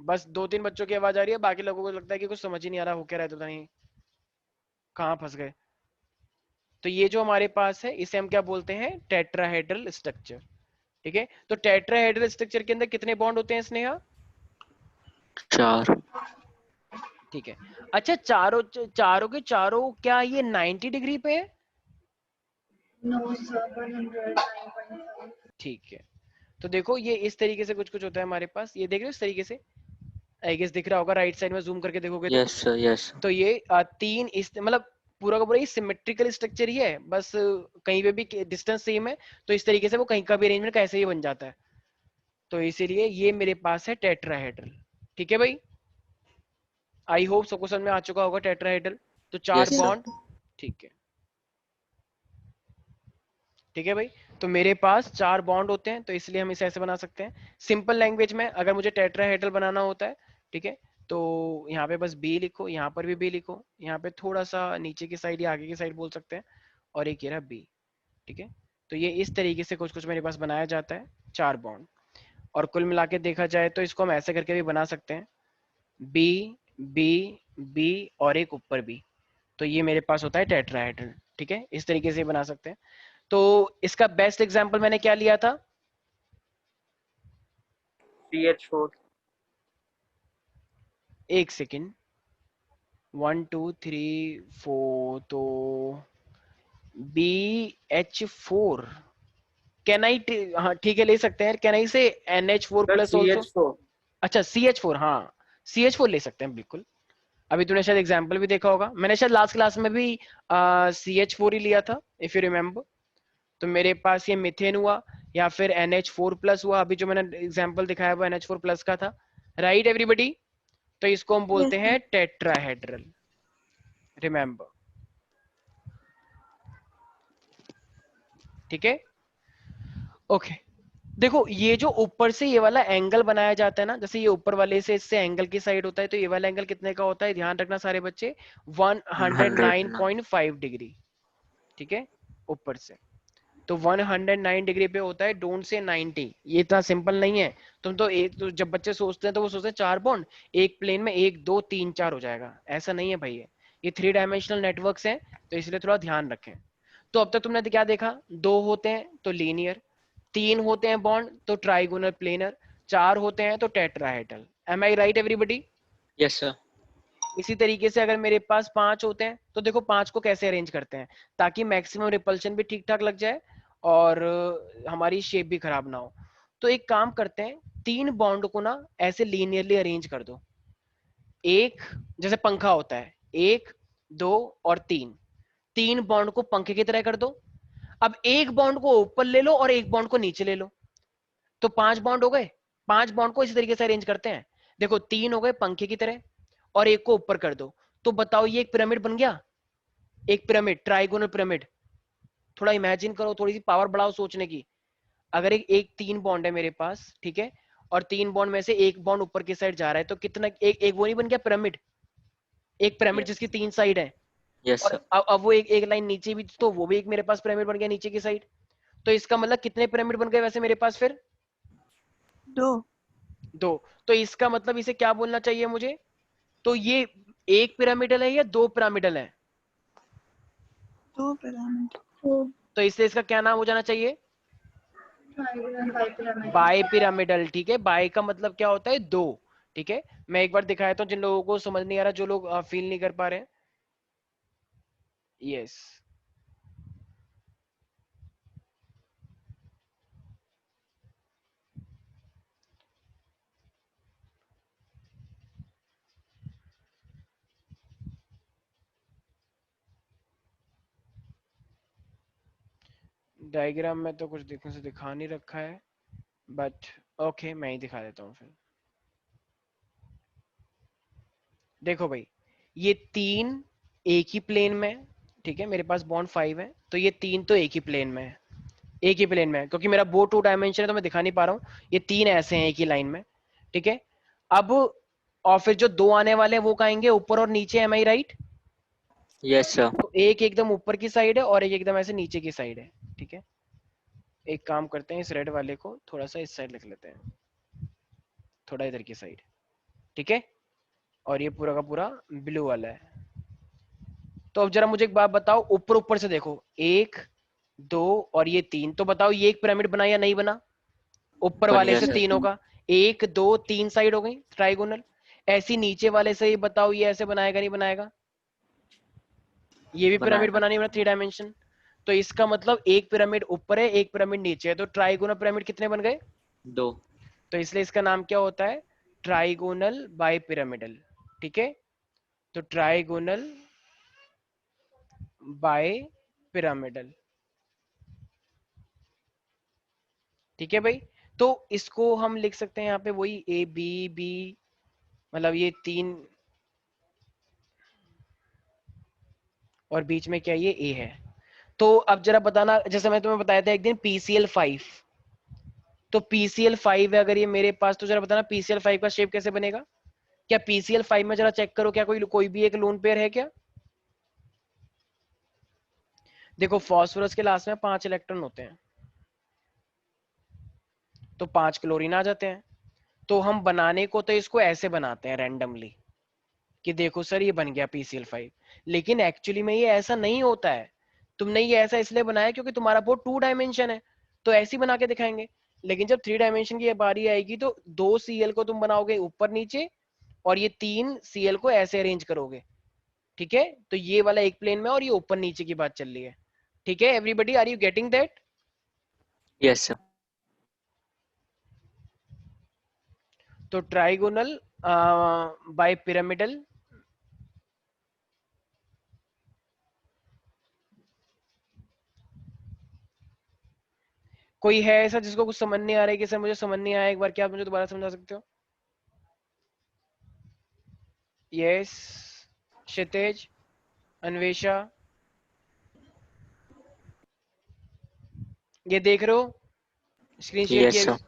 बस 2 3 बच्चों की आवाज आ रही है, बाकी लोगों को लगता है कि कुछ समझ ही नहीं आ रहा, हो क्या रहा है, पता नहीं कहाँ फंस गए। तो ये जो हमारे पास है, इसे हम क्या बोलते हैं? Tetrahedral structure. ठीक है, तो टेट्राहेड्रल स्ट्रक्चर के अंदर कितने बॉन्ड होते हैं स्नेहा? 4। ठीक है, अच्छा, चारों चारों के चारों क्या ये 90 डिग्री पे है? ठीक है, तो देखो ये इस तरीके से कुछ कुछ होता है हमारे पास, ये देख रहे हो इस तरीके से, आई गेस दिख रहा होगा, राइट साइड में जूम करके देखोगे तो। Yes sir. यस। तो ये 3 इस मतलब पूरा का पूरा ये सिमेट्रिकल स्ट्रक्चर ही है, बस कहीं पे भी डिस्टेंस सेम है, तो इस तरीके से वो कहीं का भी अरेंजमेंट कैसे ही बन जाता है। तो इसीलिए ये मेरे पास है टेट्राहेड्रल। ठीक है भाई, आई होप सबको समझ में आ चुका होगा टेट्राहेड्रल। तो 4 यस सर। बॉन्ड, ठीक है, ठीक है भाई। तो मेरे पास 4 बॉन्ड होते हैं, तो इसलिए हम इसे ऐसे बना सकते हैं सिंपल लैंग्वेज में। अगर मुझे टेट्राहेड्रल बनाना होता है, ठीक है, तो यहाँ पे बस B लिखो, यहाँ पर भी B लिखो, यहाँ पे थोड़ा सा नीचे की साइड या आगे की साइड बोल सकते हैं, और एक ये रहा B। ठीक है, तो ये इस तरीके से कुछ कुछ मेरे पास बनाया जाता है 4 बॉन्ड। और कुल मिला के देखा जाए तो इसको हम ऐसे करके भी बना सकते हैं, B B B और एक ऊपर B, तो ये मेरे पास होता है टेट्राहेड्रल। ठीक है, इस तरीके से बना सकते हैं। तो इसका बेस्ट एग्जांपल मैंने क्या लिया था? CH4। एक सेकेंड, 1 2 3 4, तो BH4 कैन आई, हाँ ठीक है, ले सकते हैं। कैन आई से NH4 sir plus also? CH4। अच्छा, CH4, हाँ CH4 ले सकते हैं बिल्कुल। अभी तूने शायद एग्जाम्पल भी देखा होगा, मैंने शायद लास्ट क्लास में भी CH4 ही लिया था, इफ यू रिमेम्बर। तो मेरे पास ये मिथेन हुआ, या फिर NH4 प्लस हुआ, अभी जो मैंने एग्जाम्पल दिखाया वो NH4 प्लस का था, राइट एवरीबडी? तो इसको हम यस बोलते सर। हैं टेट्राहेड्रल, रिमेम्बर। ठीक है, ओके। देखो, ये जो ऊपर से ये वाला एंगल बनाया जाता है ना, जैसे ये ऊपर वाले से इससे एंगल की साइड होता है, तो ये वाला एंगल कितने का होता है, ध्यान रखना सारे बच्चे, 109। 109.5 डिग्री। ठीक है, ऊपर से तो 109 डिग्री पे होता है, डोंट से 90, ये इतना सिंपल नहीं है। तुम तो एक, जब बच्चे सोचते हैं तो वो सोचते हैं 4 बॉन्ड एक प्लेन में 1 2 3 4 हो जाएगा, ऐसा नहीं है भाई। ये 3 डायमेंशनल नेटवर्क्स हैं, तो इसलिए थोड़ा ध्यान रखें। तो अब तक तुमने क्या देखा, 2 होते हैं तो लीनियर, 3 होते हैं बॉन्ड तो ट्राइगोनल प्लेनर, 4 होते हैं तो tetrahedral. M I right everybody? Yes sir. इसी तरीके से अगर मेरे पास 5 होते हैं तो देखो 5 को कैसे अरेंज करते हैं ताकि मैक्सिमम रिपल्शन भी ठीक ठाक लग जाए और हमारी शेप भी खराब ना हो। तो एक काम करते हैं, 3 बॉन्ड को ना ऐसे लीनियरली अरेंज कर दो। एक जैसे पंखा होता है, 1 2 और 3, 3 बॉन्ड को पंखे की तरह कर दो। अब एक बॉन्ड को ऊपर ले लो और एक बॉन्ड को नीचे ले लो, तो 5 बॉन्ड हो गए। 5 बॉन्ड को इसी तरीके से अरेंज करते हैं। देखो 3 हो गए पंखे की तरह और एक को ऊपर कर दो, तो बताओ ये एक पिरामिड बन गया, एक पिरामिड, ट्राइगोनल पिरामिड। थोड़ा इमेजिन करो, थोड़ी सी पावर बढ़ाओ सोचने की। अगर एक 3 बॉन्ड है मेरे पास, ठीक है, और 3 बॉन्ड में से एक बॉन्ड ऊपर की साइड जा रहा है, तो कितना एक वो नहीं बन गया पिरामिड, एक पिरामिड जिसकी 3 साइड है। यस और सर। अब वो एक लाइन नीचे भी, तो वो भी एक मेरे पास पिरामिड बन गया नीचे की साइड। तो इसका मतलब कितने पिरामिड बन गए वैसे मेरे पास फिर? 2 2। तो इसका मतलब इसे क्या बोलना चाहिए मुझे? तो ये एक पिरामिडल है या 2 पिरामिडल है? 2 पिरामिड। तो इसलिए इसका क्या नाम हो जाना चाहिए? Bi pyramidal. ठीक है, बाई का मतलब क्या होता है? 2। ठीक है, मैं एक बार दिखाया तो जिन लोगों को समझ नहीं आ रहा, जो लोग फील नहीं कर पा रहे हैं। यस, डायग्राम में तो कुछ देखने से दिखा नहीं रखा है, बट ओके मैं ही दिखा देता हूँ फिर। देखो भाई, ये 3 एक ही प्लेन में है, ठीक है, मेरे पास बॉन्ड 5 है, तो ये 3 तो एक ही प्लेन में है, एक ही प्लेन में है, क्योंकि मेरा बोर्ड 2 डायमेंशन है तो मैं दिखा नहीं पा रहा हूँ। ये 3 ऐसे हैं एक ही लाइन में, ठीक है। अब और फिर जो 2 आने वाले हैं वो कहेंगे ऊपर और नीचे, M I right? Yes sir. तो एक एकदम ऊपर की साइड है और एक एकदम ऐसे नीचे की साइड है, ठीक है। एक काम करते हैं, इस रेड वाले को थोड़ा सा इस साइड लिख लेते हैं, थोड़ा इधर की साइड, ठीक है। और ये पूरा का पूरा ब्लू वाला है। तो अब जरा मुझे एक बात बताओ, ऊपर ऊपर से देखो, 1 2 और ये 3, तो बताओ ये एक पिरामिड बना या नहीं बना? ऊपर बन वाले गया से सर। तीनों का 1 2 3 साइड हो गई ट्राइगोनल। ऐसी नीचे वाले से ये बताओ ये ऐसे बनाएगा नहीं बनाएगा? ये भी पिरामिड बनाएगा। बनानी है 3 डायमेंशन। तो इसका मतलब एक पिरामिड ऊपर है एक पिरामिड नीचे है, तो ट्राइगोनल पिरामिड कितने बन गए? 2। तो इसलिए इसका नाम क्या होता है? ट्राइगोनल बाई पिरामिडल, ठीक है। तो ट्राइगोनल बाय पिरामिडल, ठीक है भाई। तो इसको हम लिख सकते हैं यहाँ पे वही ए बी बी, मतलब ये 3 और बीच में क्या ये ए है। तो अब जरा बताना, जैसे मैं तुम्हें बताया था एक दिन PCl5, तो PCl5 है अगर ये मेरे पास, तो जरा बताना PCl5 का शेप कैसे बनेगा? क्या PCl5 में जरा चेक करो, क्या कोई कोई भी एक लोन पेयर है क्या? देखो फास्फोरस के लास्ट में 5 इलेक्ट्रॉन होते हैं, तो 5 क्लोरीन आ जाते हैं। तो हम बनाने को तो इसको ऐसे बनाते हैं रैंडमली कि देखो सर ये बन गया PCl5, लेकिन एक्चुअली में ये ऐसा नहीं होता है। तुमने ये ऐसा इसलिए बनाया क्योंकि तुम्हारा बोर्ड 2 डायमेंशन है, तो ऐसे ही बना के दिखाएंगे। लेकिन जब 3 डायमेंशन की बारी आएगी तो 2 Cl को तुम बनाओगे ऊपर नीचे और ये 3 Cl को ऐसे अरेंज करोगे, ठीक है। तो ये वाला एक प्लेन में और ये ऊपर नीचे की बात चल रही है, ठीक है। Everybody are you getting that? Yes sir. तो ट्राइगोनल बाय पिरामिडल, कोई है ऐसा जिसको कुछ समझ नहीं आ रहा है कि सर मुझे समझ नहीं आया, एक बार क्या आप मुझे दोबारा समझा सकते हो? यस, क्षितिज, अन्वेषा, ये देख रहे हो स्क्रीन शेयर यस किया? सर।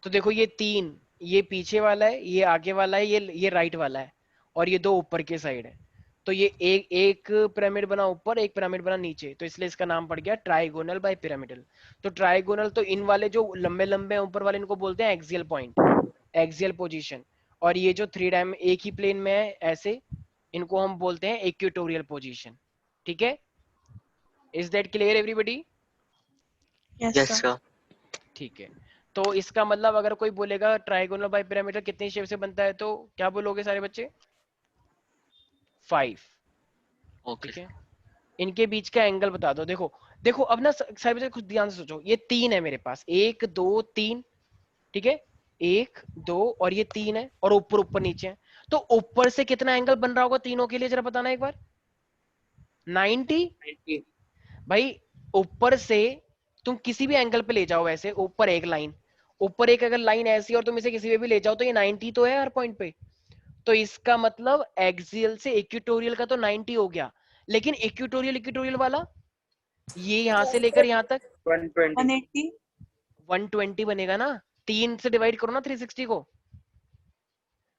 तो देखो ये 3, ये पीछे वाला है, ये आगे वाला है, ये राइट वाला है, और ये 2 ऊपर के साइड है। तो ये एक एक पिरामिड बना ऊपर, एक पिरामिड बना नीचे, तो इसलिए इसका नाम पड़ गया ट्राइगोनल बाय पिरामिडल। तो ट्राइगोनल तो इन वाले जो लंबे लंबे ऊपर वाले इनको बोलते हैं एक्सियल पॉइंट, एक्सियल पोजीशन। और ये जो 3 डायमेंशन एक ही प्लेन में है ऐसे, इनको हम बोलते हैं इक्वेटोरियल पोजीशन। ठीक है, is that clear everybody? Yes, Yes, sir. sir. ठीक है, तो इसका मतलब अगर कोई बोलेगा ट्राइगोनल बाई पिरामिड कितनी शेप से बनता है, तो क्या बोलोगे सारे बच्चे? 5। Okay. ठीक है, इनके बीच का एंगल बता दो। देखो देखो अब ना सारे बच्चे खुद ध्यान से सोचो, ये 3 है मेरे पास, 1 2 3। ठीक है, 1 2 और ये 3 है, और ऊपर ऊपर नीचे है। तो ऊपर से कितना एंगल बन रहा होगा तीनों के लिए, जरा बताना एक बार। 90। 90. भाई ऊपर से तुम किसी भी एंगल पे ले जाओ, वैसे ऊपर एक लाइन, ऊपर एक अगर लाइन ऐसी और तुम इसे किसी पे भी ले जाओ तो ये 90 तो है हर पॉइंट पे। तो इसका मतलब एक्सियल से इक्वेटोरियल का तो 90 हो गया, लेकिन इक्वेटोरियल इक्वेटोरियल वाला ये यहां से लेकर यहां तक 120. 180. 120 बनेगा ना। 3 से डिवाइड करो ना 360 को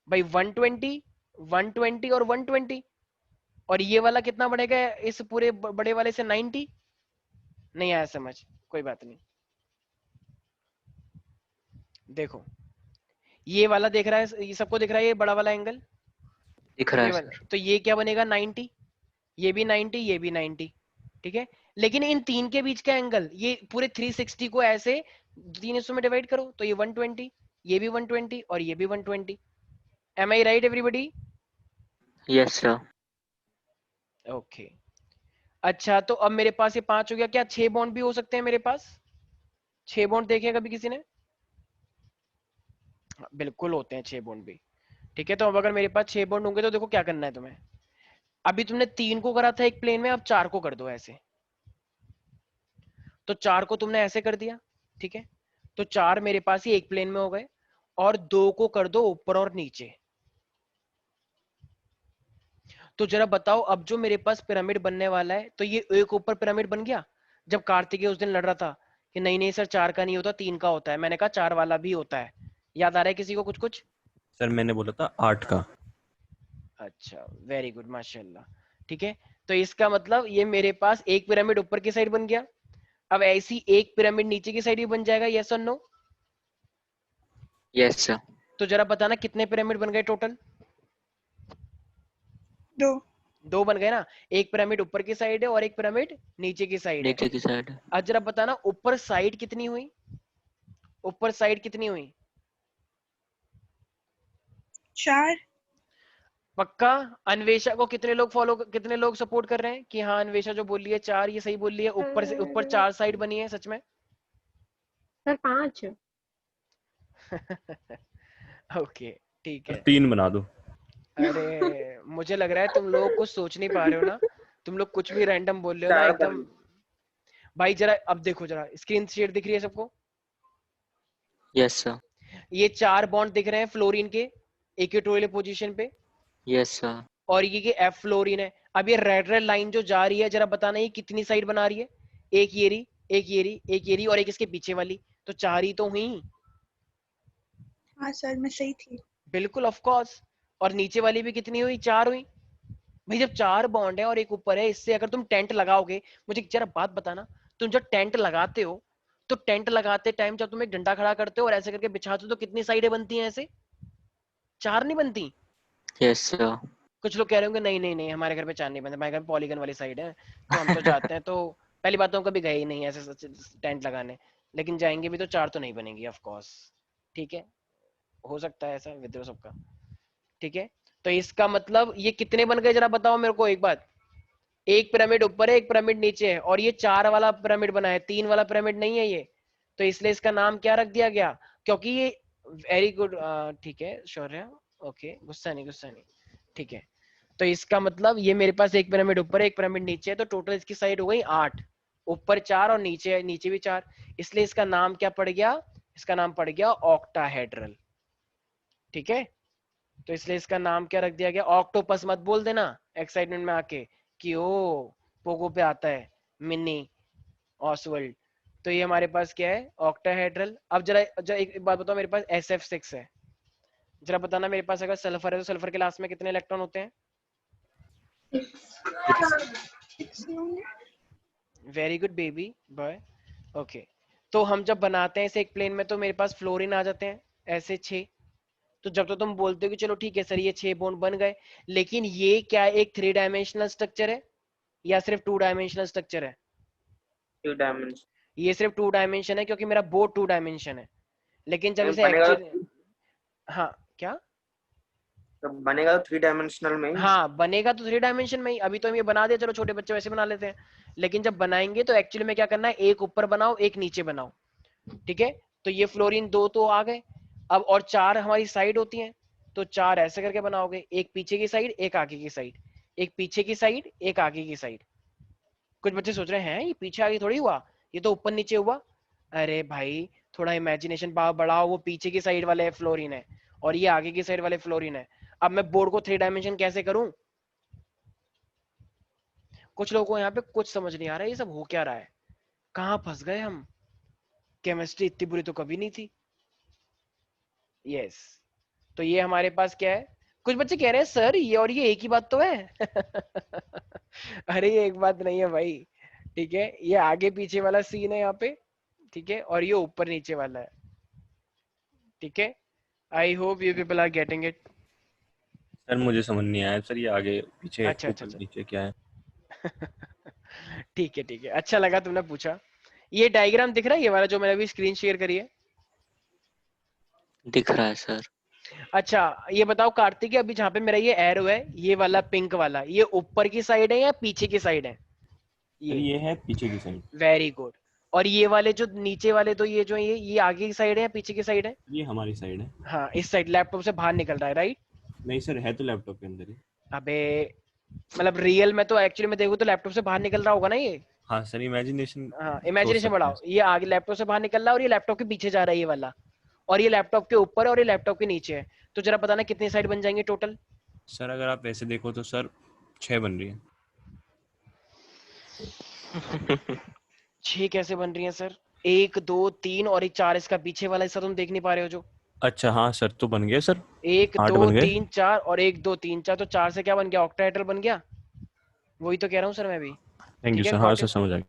भाई, 120 120 और 120, और ये वाला कितना बढ़ेगा इस पूरे बड़े वाले से? 90। नहीं आया समझ, कोई बात नहीं। देखो ये वाला देख रहा है, ये सबको दिख रहा है, ये बड़ा वाला एंगल, दिख रहा ये है वाला, सर. तो ये क्या बनेगा? 90। ये भी 90, ये भी 90। ठीक है, लेकिन इन तीन के बीच का एंगल, ये पूरे 360 को ऐसे 3 हिस्सों में डिवाइड करो तो ये 120, ये भी 120 और ये भी 120। Am I right everybody? Yes, sir. Okay, अच्छा तो अब मेरे पास ये 5 हो गया, क्या 6 बॉन्ड भी हो सकते हैं मेरे पास? 6 बॉन्ड देखे कभी किसी ने? हाँ, बिल्कुल होते हैं 6 बॉन्ड भी। ठीक है, तो अब अगर मेरे पास 6 बॉन्ड होंगे तो देखो क्या करना है तुम्हें। अभी तुमने 3 को करा था एक प्लेन में, अब 4 को कर दो ऐसे। तो 4 को तुमने ऐसे कर दिया, ठीक है, तो 4 मेरे पास ही एक प्लेन में हो गए, और 2 को कर दो ऊपर और नीचे। तो जरा बताओ, अब जो मेरे पास पिरामिड बनने वाला है, तो ये एक ऊपर पिरामिड बन गया। जब कार्तिकेय उस दिन लड़ रहा था कि नहीं नहीं सर 4 का नहीं होता 3 का होता है, मैंने कहा 4 वाला भी होता है। याद आ रहा है किसी को कुछ कुछ? सर मैंने बोला था 8 का। अच्छा वेरी गुड माशाल्लाह। ठीक है, तो इसका मतलब ये मेरे पास एक पिरामिड ऊपर की साइड बन गया। अब ऐसी एक पिरामिड नीचे की साइड भी बन जाएगा, यस और नो? Yes, sir. तो जरा बताना कितने पिरामिड बन गए टोटल? 2. 2 बन गए ना। एक पिरामिड ऊपर की साइड है और एक पिरामिड नीचे की साइड है। नीचे की साइड. अब जरा बताना ऊपर साइड कितनी हुई, ऊपर साइड कितनी हुई? 4. पक्का? अन्वेषा को कितने लोग फॉलो, कितने लोग सपोर्ट कर रहे हैं कि हाँ अन्वेषा जो बोल रही है 4 ये सही बोल रही है, ऊपर से ऊपर 4 साइड बनी है सच में? सर 5। ओके ठीक है। 3 बना दो। अरे मुझे लग रहा है तुम लोग कुछ सोच नहीं पा रहे हो ना, तुम लोग कुछ भी रैंडम बोल रहे हो ना एकदम। भाई जरा अब देखो, जरा स्क्रीन शेयर दिख रही है सबको? Yes, sir. ये 4 बॉन्ड दिख रहे हैं फ्लोरीन के इक्वेटोरियल पोजीशन पे, Yes, sir. और ये एफ फ्लोरीन है। अब ये रेड रेड लाइन जो जा रही है, जरा बताना ये कितनी साइड बना रही है? एक ये रही, एक ये रही, एक ये रही, और एक इसके पीछे वाली, तो 4 ही तो हुई। हाँ सर, मैं सही थी. बिल्कुल ऑफ कोर्स। और नीचे वाली भी कितनी हुई? 4 हुई। भाई जब 4 बॉन्ड है और एक ऊपर है, इससे अगर तुम टेंट लगाओगे, मुझे जरा बात बताना, तुम जब टेंट लगाते हो तो टेंट लगाते टाइम जब तुम एक डंडा खड़ा करते हो और ऐसे करके बिछाते हो तो कितनी साइडें बनती हैं ऐसे? 4 नहीं बनती? Yes, sir. कुछ लोग कह रहे होंगे नहीं नहीं नहीं हमारे घर पे 4 नहीं बनते, हमारे घर में पॉलीगन वाली साइड है, तो हम तो जाते हैं तो पहली बात तो हम कभी गए ही नहीं ऐसे टेंट लगाने, लेकिन जाएंगे भी तो 4 तो नहीं बनेंगी ऑफ कोर्स। ठीक है, हो सकता है ऐसा विद्रोह सबका। ठीक है, तो इसका मतलब ये कितने बन गए जरा बताओ मेरे को एक बात। एक पिरामिड ऊपर है, एक पिरामिड नीचे है, और ये 4 वाला पिरामिड बना है, 3 वाला पिरामिड नहीं है ये। तो इसलिए इसका नाम क्या रख दिया गया? क्योंकि ये वेरी गुड, ठीक है शौर्य, ओके गुस्सा नहीं गुस्सा नहीं। ठीक है, तो इसका मतलब ये मेरे पास एक पिरामिड ऊपर है एक पिरामिड नीचे है, तो टोटल इसकी साइड हो गई 8, ऊपर 4 और नीचे नीचे भी 4, इसलिए इसका नाम क्या पड़ गया? इसका नाम पड़ गया ऑक्टाहेड्रल। ठीक है, तो इसलिए इसका नाम क्या रख दिया गया? ऑक्टोपस मत बोल देना एक्साइटमेंट में आके कि ओ पोगो पे आता है मिनी ऑसवर्ल्ड। तो ये हमारे पास क्या है? ऑक्टाहेड्रल। अब जरा जरा एक बात बताओ, मेरे पास SF6 है, जरा बताना मेरे पास अगर सल्फर है तो सल्फर के लास्ट में कितने इलेक्ट्रॉन होते हैं? 6 होंगे. Very good baby boy. Okay, तो हम जब बनाते हैं इसे एक प्लेन में तो मेरे पास फ्लोरीन आ जाते हैं ऐसे 6, तो जब तो तुम बोलते हो कि चलो ठीक है सर ये 6 बॉन्ड बन गए, लेकिन ये क्या एक 3 डायमेंशनल स्ट्रक्चर है या सिर्फ 2 डायमेंशनल स्ट्रक्चर है? 2 डायमेंशन ये सिर्फ 2 डायमेंशन है क्योंकि मेरा बोर्ड 2 डायमेंशन है, लेकिन जब इसे बनेगा एक्चुअली, हाँ क्या, तो बनेगा तो 3 डायमेंशनल में ही। हाँ बनेगा तो 3 डायमेंशन में ही। अभी तो हम ये बना दे, चलो छोटे बच्चे वैसे बना लेते हैं, लेकिन जब बनाएंगे तो एक्चुअली में क्या करना है, एक ऊपर बनाओ एक नीचे बनाओ, ठीक है। तो ये फ्लोरीन 2 तो आ गए, अब और 4 हमारी साइड होती हैं, तो 4 ऐसे करके बनाओगे, एक पीछे की साइड एक आगे की साइड, एक पीछे की साइड एक आगे की साइड। कुछ बच्चे सोच रहे हैं ये पीछे आगे थोड़ी हुआ, ये तो ऊपर नीचे हुआ। अरे भाई थोड़ा इमेजिनेशन पावर बढ़ाओ, वो पीछे की साइड वाले फ्लोरीन है और ये आगे की साइड वाले फ्लोरीन है। अब मैं बोर्ड को 3 डायमेंशन कैसे करूं? कुछ लोगों को यहाँ पे कुछ समझ नहीं आ रहा है, ये सब हो क्या रहा है, कहाँ फंस गए हम, केमिस्ट्री इतनी बुरी तो कभी नहीं थी। यस, तो ये हमारे पास क्या है, कुछ बच्चे कह रहे हैं सर ये और ये एक ही बात तो है। अरे ये एक बात नहीं है भाई, ठीक है, ये आगे पीछे वाला सीन है यहाँ पे, ठीक है, और ये ऊपर नीचे वाला है, ठीक है। I hope you people are getting it. Sir मुझे समझ नहीं आया सर, ये आगे पीछे अच्छा, ऊपर अच्छा। नीचे क्या है? ठीक है ठीक है, अच्छा लगा तुमने पूछा। ये डायग्राम दिख रहा है, ये वाला जो मैंने अभी स्क्रीन शेयर करी है? दिख रहा है सर। अच्छा ये बताओ कार्तिक, अभी जहाँ पे मेरा ये एरो है, ये वाला पिंक वाला, ये ऊपर की साइड है या पीछे की साइड है? सर ये है पीछे की साइड। Very good. और ये वाले जो नीचे वाले, तो ये जो ये आगे की साइड है या पीछे की साइड है? ये हमारी साइड है। हाँ इस साइड, लैपटॉप से बाहर निकल रहा है, राइट? नहीं सर, है तो लैपटॉप के अंदर ही। अबे मतलब रियल में तो एक्चुअली में देखूँ तो लैपटॉप से बाहर निकल रहा होगा ना ये। हाँ सर, इमेजिनेशन हाँ सोच इमेजिनेशन सकते बढ़ाओ, हैं। ये आगे लैपटॉप से बाहर निकल रहा है और ये लैपटॉप के पीछे जा रहा है ये वाला, और ये लैपटॉप के ऊपर है और ये लैपटॉप के नीचे है। तो जरा बताना कितनी साइड बन जाएंगे टोटल? सर अगर आप ऐसे देखो तो सर 6 बन रही है। 6 कैसे बन रही है सर? 1 2 3 और 4, इसका पीछे वाला हिस्सा तुम देख नहीं पा रहे हो जो। अच्छा हाँ सर, तो बन गया सर, 1 8 2 बन गए। 3 4 और 1 2 3 4, तो 4 से क्या बन गया, ऑक्टाहेड्रल बन गया। वही तो कह रहा हूँ सर मैं भी। थैंक यू ठीक है सर, हाँ गॉट सर इट। समझ आ गया।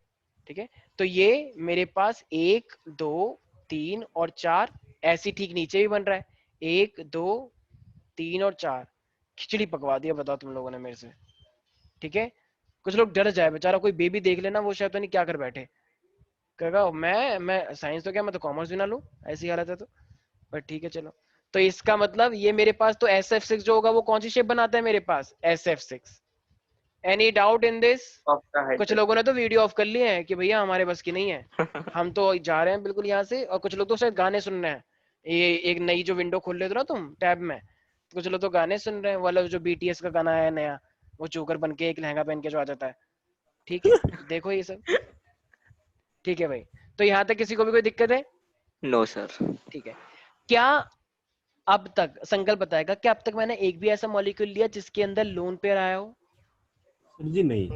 ठीक है, तो ये मेरे पास 1 2 3 और 4 ऐसी ठीक नीचे भी बन रहा है, 1 2 3 और 4। खिचड़ी पकवा दिया बताओ तुम लोगों ने मेरे से, ठीक है। कुछ लोग डर जाए, बेचारा कोई बेबी देख लेना, वो शायद तो नहीं क्या कर बैठे, कहेगा मैं साइंस तो क्या, मैं तो कॉमर्स भी ना लूं, ऐसी हालत है तो। पर ठीक है चलो। तो इसका मतलब ये मेरे पास तो SF6 जो होगा वो कौन सी शेप बनाता है मेरे पास, SF6। Any doubt in this? कुछ लोगों ने तो वीडियो ऑफ कर लिए हैं कि भैया हमारे बस की नहीं है, हम तो जा रहे हैं बिल्कुल यहाँ से। और कुछ लोग तो शायद गाने सुन रहे हैं, ये एक नई जो विंडो खोल लेते हो ना तुम टैब में, कुछ लोग तो गाने सुन रहे हैं, वाला जो BTS का गाना है नया, वो चोकर बन के एक लहंगा पहन के जो आ जाता है, ठीक है। देखो ये सब, ठीक है भाई। तो यहाँ तक किसी को भी कोई दिक्कत है? No sir. ठीक है। क्या अब तक संकल्प बताएगा, क्या अब तक मैंने एक भी ऐसा मॉलिक्यूल लिया जिसके अंदर लोन पेयर आया हो? सर जी नहीं।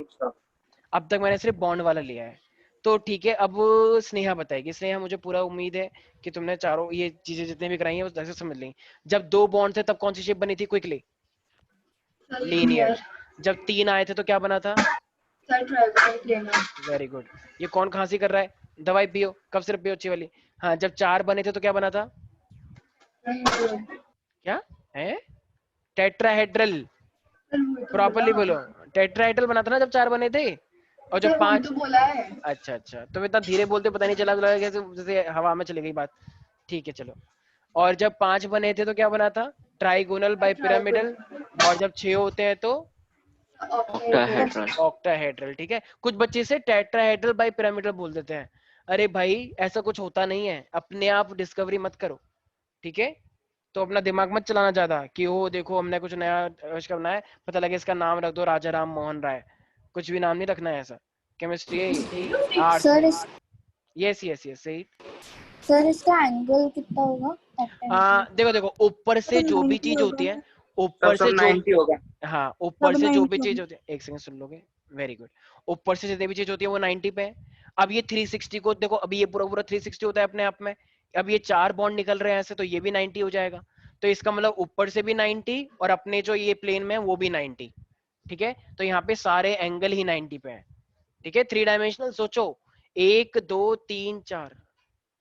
अब तक मैंने सिर्फ बॉन्ड वाला लिया है। तो ठीक है, अब स्नेहा बताएगी। स्नेहा, मुझे पूरा उम्मीद है कि तुमने चारों ये चीजें जितने भी कराई हैं वो ऐसे समझ ली। जब 2 बॉन्ड थे तब कौन सी शेप बनी थी क्विकली? लीनियर। जब 3 आए थे तो क्या बना था? Very good. ये कौन खांसी कर रहा है? दवाई पियो, कफ सिरप पियो अच्छी वाली। हाँ, जब 4 बने थे तो क्या बना था? क्या है? टेट्राहेड्रल। प्रॉपर्ली बोलो, टेट्राहेड्रल बना था ना जब 4 बने थे। और जब 5, तो बोला है। अच्छा अच्छा, तो इतना धीरे बोलते पता नहीं चला, लगा जैसे हवा में चली गई बात। ठीक है चलो। और जब 5 बने थे तो क्या बना था? Trigonal bi pyramidal. और जब 6 होते हैं तो ऑक्टाहेड्रल। ऑक्टाहेड्रल। ठीक है, कुछ बच्चे से टेट्राहेड्रल बाई पिरामिडल बोल देते हैं। अरे भाई ऐसा कुछ होता नहीं है, अपने आप डिस्कवरी मत करो, ठीक है। तो अपना दिमाग मत चलाना ज्यादा कि ओ देखो हमने कुछ नया आविष्कार बनाया है, पता लगे इसका नाम रख दो राजा राम मोहन राय। कुछ भी नाम नहीं रखना है ऐसा, केमिस्ट्री है, आर्ट्स सर है। इस यस यस यस सही। सर इसका एंगल कितना होगा? देखो देखो, ऊपर से जो भी 90 चीज होती है, होगा। ऊपर सब से जो 90 होगा। हाँ ऊपर सब से जो भी 90 चीज होती है, एक सेकंड सुन लोगे, वेरी गुड। ऊपर से जितनी भी चीज होती है वो 90 पे है। अब ये 360 को देखो, अभी ये पूरा पूरा 360 होता है अपने आप में। अब ये 4 बॉन्ड निकल रहे हैं ऐसे, तो ये भी 90 हो जाएगा। तो इसका मतलब ऊपर से भी 90 और अपने जो ये प्लेन में है वो भी 90। ठीक है, तो यहाँ पे सारे एंगल ही 90 पे है। ठीक है, 3 डायमेंशनल सोचो, 1 2 3 4,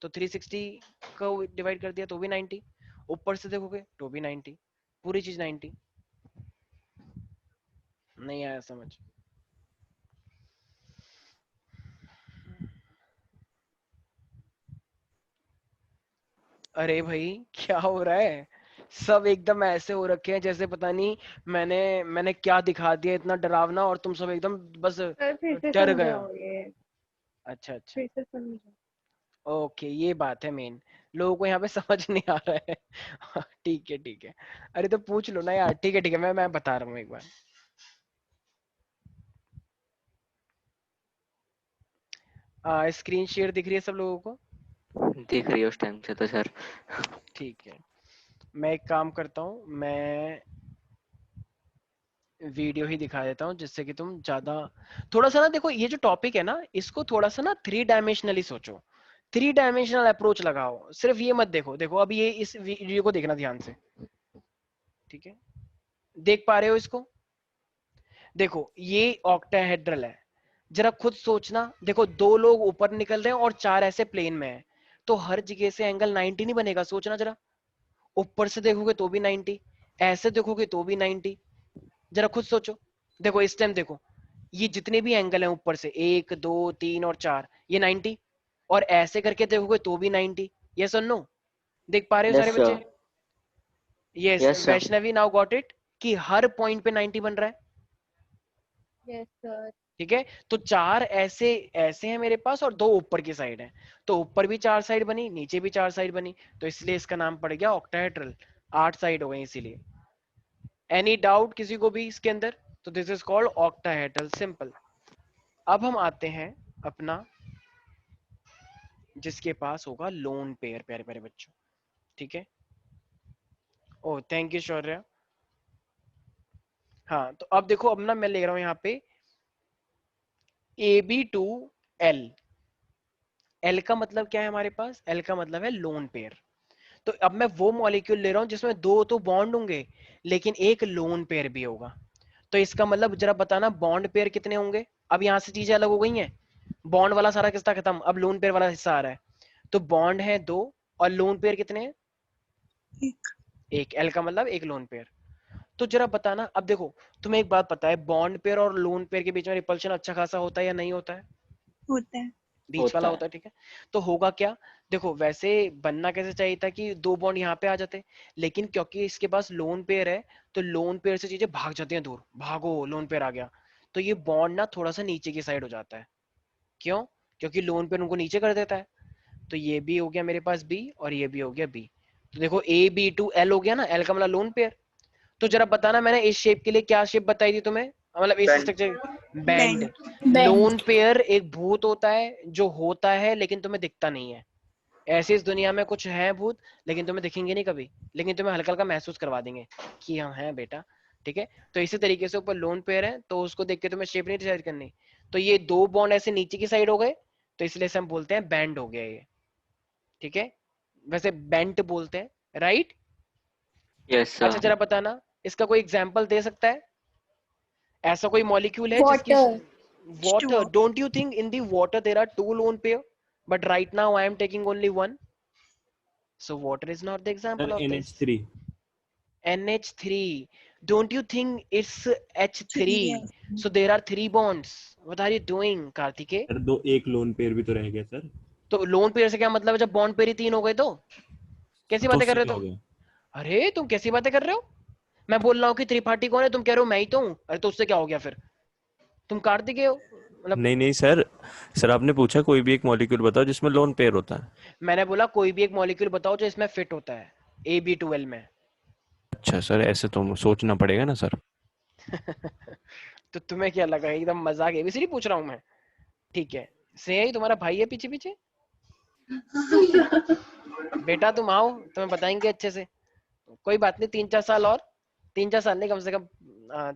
तो 360 को डिवाइड कर दिया तो भी 90। ऊपर से देखोगे तो भी 90, पूरी चीज 90। नहीं आया समझ? अरे भाई क्या हो रहा है? सब एकदम ऐसे हो रखे हैं जैसे पता नहीं मैंने क्या दिखा दिया इतना डरावना, और तुम सब एकदम बस सर फिर से डर गए हो। समझाओ ये, अच्छा अच्छा, फिर से समझाओ। ओके ये बात है मेन, लोगों को यहाँ पे समझ नहीं आ रहा है। ठीक है ठीक है, अरे तो पूछ लो ना यार। ठीक है मैं बता रहा हूँ एक बार। स्क्रीन शेयर दिख रही है सब लोगों को? दिख रही है उस टाइम से तो सर। ठीक है, मैं एक काम करता हूँ, मैं वीडियो ही दिखा देता हूँ जिससे कि तुम ज्यादा थोड़ा सा ना देखो, ये जो टॉपिक है ना इसको थोड़ा सा ना 3 डायमेंशनली सोचो, 3 डायमेंशनल अप्रोच लगाओ। सिर्फ ये मत देखो, देखो अब ये इस वीडियो को देखना ध्यान से, ठीक है? देख पा रहे हो इसको? देखो ये ऑक्टाहेड्रल है, जरा खुद सोचना। देखो 2 लोग ऊपर निकल रहे हैं और 4 ऐसे प्लेन में है, तो हर जगह से एंगल 90 नहीं बनेगा। सोचना जरा, ऊपर से देखोगे तो भी 90, ऐसे देखोगे तो भी 90। जरा खुद सोचो। देखो इस टाइम देखो, ये जितने भी एंगल हैं ऊपर से 1 2 3 और 4, ये 90, और ऐसे करके देखोगे तो भी 90। यस और नो? देख पा रहे हो सारे यस बच्चे? Sir. Yes yes sir. Vaishnavi, now got it कि हर पॉइंट पे 90 बन रहा है। Yes sir. ठीक है, तो 4 ऐसे ऐसे हैं मेरे पास और 2 ऊपर की साइड है, तो ऊपर भी 4 साइड बनी, नीचे भी 4 साइड बनी, तो इसलिए इसका नाम पड़ गया ऑक्टाहेड्रल। 8 साइड हो गई इसीलिए। एनी डाउट किसी को भी इसके अंदर? तो this is called octahedral, simple. अब हम आते हैं अपना जिसके पास होगा लोन पेयर, प्यारे प्यारे बच्चों, ठीक है? ओह थैंक यू शौर्य। हाँ तो अब देखो, अब ना मैं ले रहा हूं यहाँ पे AB2L। एल का मतलब क्या है हमारे पास? एल का मतलब है लोन पेयर। तो अब मैं वो मॉलिक्यूल ले रहा हूं जिसमें 2 तो बॉन्ड होंगे लेकिन एक लोन पेयर भी होगा। तो इसका मतलब जरा बताना बॉन्ड पेयर कितने होंगे? अब यहां से चीजें अलग हो गई हैं, बॉन्ड वाला सारा किस्सा खत्म, अब लोन पेयर वाला हिस्सा आ रहा है। तो बॉन्ड है 2 और लोन पेयर कितने हैं? एक। एक। एल का मतलब एक लोन पेयर। तो जरा बताना, अब देखो तुम्हें एक बात पता है, बॉन्ड पेयर और लोन पेयर के बीच में रिपल्शन अच्छा खासा होता है या नहीं होता है? होता है। बीच वाला होता है। होता है, ठीक है। तो होगा क्या? देखो वैसे बनना कैसे चाहिए था कि 2 बॉन्ड यहाँ पे आ जाते, लेकिन क्योंकि इसके पास लोन पेयर है तो लोन पेयर से चीजें भाग जाती हैं दूर, भागो लोन पेयर आ गया, तो ये बॉन्ड ना थोड़ा सा नीचे की साइड हो जाता है। क्यों? क्योंकि लोन पेयर उनको नीचे कर देता है। तो ये भी हो गया मेरे पास बी और ये भी हो गया बी। तो देखो AB2L हो गया ना, एल का मतलब लोन पेयर। तो जरा बताना मैंने इस शेप के लिए क्या शेप बताई थी तुम्हें, मतलब इस Band. Structure? Band. Band. Loan bend. Pair एक भूत होता है जो होता है लेकिन तुम्हें दिखता नहीं है। ऐसे इस दुनिया में कुछ है भूत लेकिन तुम्हें दिखेंगे नहीं कभी, लेकिन तुम्हें हल्का हल्का महसूस करवा देंगे कि हम हैं बेटा, ठीक है? तो इसी तरीके से ऊपर लोन पेयर है तो उसको देख के तुम्हें शेप नहीं डिसाइड करनी। तो ये 2 बॉन्ड ऐसे नीचे की साइड हो गए, तो इसलिए से हम बोलते हैं बैंड हो गया ये, ठीक है? वैसे बेंट बोलते हैं, राइट? यस अच्छा सर। जरा बताना, इसका कोई एग्जाम्पल दे सकता है? ऐसा कोई मॉलिक्यूल है जिसकी water. water? H2O. don't you think in the water there are 2 lone pair, but right now I am taking only 1, so water is not the sir example of this. NH3। NH3, don't you think it's H3? 3 So there are 3 bonds. What are you doing Kartikey? Sir दो एक लोन पेयर भी तो रह गया सर। तो लोन पेयर से क्या मतलब है? जब बॉन्ड पेयर ही 3 हो गए तो कैसी तो बातें कर उससे रहे क्या हो हो तुम? गया? अरे तुम कैसी बातें कर रहे हो? मैं बोल रहा हूँ कि त्रिपाठी कौन है, तुम कह रहे हो मैं ही तो हूँ। अरे तो उससे क्या हो गया फिर? तुम कार्तिकेय हो मतलब? नहीं नहीं सर, सर आपने पूछा कोई भी एक मॉलिक्यूल बताओ जिसमें लोन पेयर होता है। मैंने बोला कोई भी एक मॉलिक्यूल बताओ जो इसमें फिट होता है AB2L में। अच्छा सर, ऐसे तो सोचना पड़ेगा ना सर। तो तुम्हें क्या लगा एकदम मजाक एबीसीडी पूछ रहा हूँ मैं? ठीक है, श्रेय तुम्हारा भाई है पीछे पीछे? बेटा तुम आओ, तुम्हें बताएंगे अच्छे से। कोई बात नहीं, 3-4 साल और, 3-4 साल नहीं कम से कम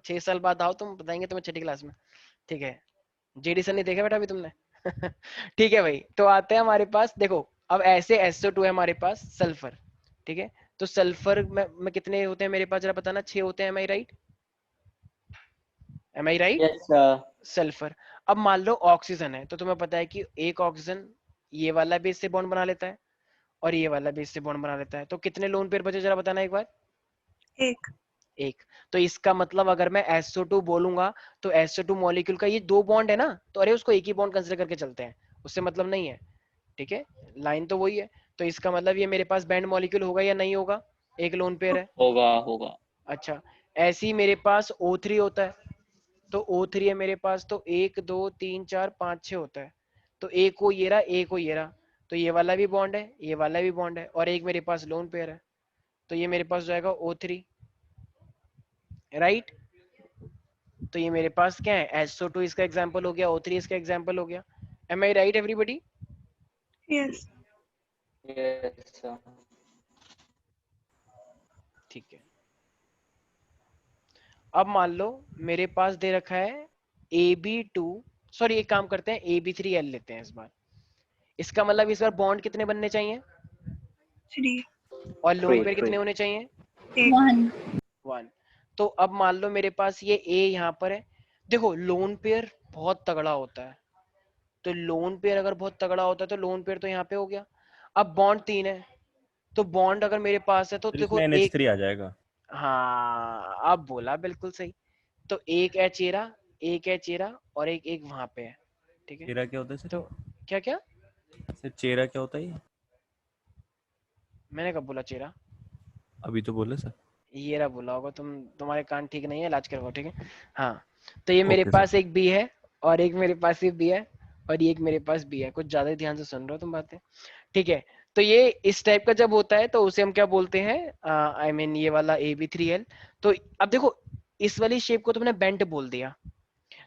6 साल बाद आओ, तुम बताएंगे तुम्हें छठी क्लास में, ठीक है? जेडी सन नहीं देखा बेटा अभी तुमने? ठीक है भाई, तो आते हैं हमारे पास, देखो अब ऐसे SO2 है हमारे पास सल्फर, ठीक है? तो सल्फर में कितने होते हैं मेरे पास जरा बताना? 6 होते हैं, M I right? M I right? Yes sir. Sulphur. अब मान लो ऑक्सीजन है, तो तुम्हें पता है कि एक ऑक्सीजन ये वाला भी इससे बॉन्ड बना लेता है, और ये वाला भी इससे बॉन्ड बना लेता है, तो कितने लोन पेयर बचे जरा बताना एक बार। एक। एक। तो इसका मतलब अगर मैं SO2 बोलूंगा तो SO2 मॉलिक्यूल का ये 2 बॉन्ड है ना, तो अरे उसको एक ही बॉन्ड कंसीडर करके चलते हैं, उससे मतलब नहीं है, ठीक है, लाइन तो वही है। तो इसका मतलब ये मेरे पास बैंड मॉलिक्यूल होगा या नहीं होगा, एक लोन पेयर है। होगा होगा। अच्छा, ऐसे ही मेरे पास O3 होता है, तो O3 है मेरे पास, तो 1 2 3 4 5 6 होता है, तो एक को ये रहा, एक को ये रहा, तो ये वाला भी बॉन्ड है, ये वाला भी बॉन्ड है, और एक मेरे पास लोन पेयर है, तो ये मेरे पास जाएगा O3, राइट। तो ये मेरे पास क्या है, SO2 इसका एग्जांपल हो गया, O3 इसका एग्जांपल हो गया। Am I right everybody? Yes. Yes sir. ठीक है। अब मान लो मेरे पास दे रखा है AB2, सॉरी एक काम करते हैं AB3L लेते हैं इस बार। इसका मतलब इस बार बॉन्ड कितने बनने चाहिए 3। और लोन पेयर Three. कितने होने चाहिए, 1। 1 1। तो अब मान लो मेरे पास ये A यहाँ पर है, देखो लोन पेयर बहुत तगड़ा होता है, तो लोन पेयर अगर बहुत तगड़ा होता है तो लोन पेयर तो यहाँ पे हो गया। अब बॉन्ड 3 है, तो बॉन्ड अगर मेरे पास है तो फिर देखो इसमें एक, NH3 आ जाएगा। हाँ अब बोला बिल्कुल सही। तो एक है चेरा, एक है चेरा, और एक एक वहां पे है, ठीक है। चेरा क्या होता है सर? तो क्या क्या सर चेरा क्या होता है ये? मैंने कब बोला चेरा, अभी तो बोले सर। ये रहा बोला होगा, तुम्हारे कान ठीक नहीं है, इलाज करवाओ, ठीक है। हाँ, तो ये मेरे ओके पास सर। एक बी है, और एक मेरे पास ये बी है, और ये एक मेरे पास बी है, कुछ ज्यादा ही ध्यान से सुन रहे हो तुम बातें, ठीक है। तो ये इस टाइप का जब होता है तो उसे हम क्या बोलते हैं, आई मीन ये वाला AB3L। तो अब देखो इस वाली शेप को तुमने बेंट बोल दिया,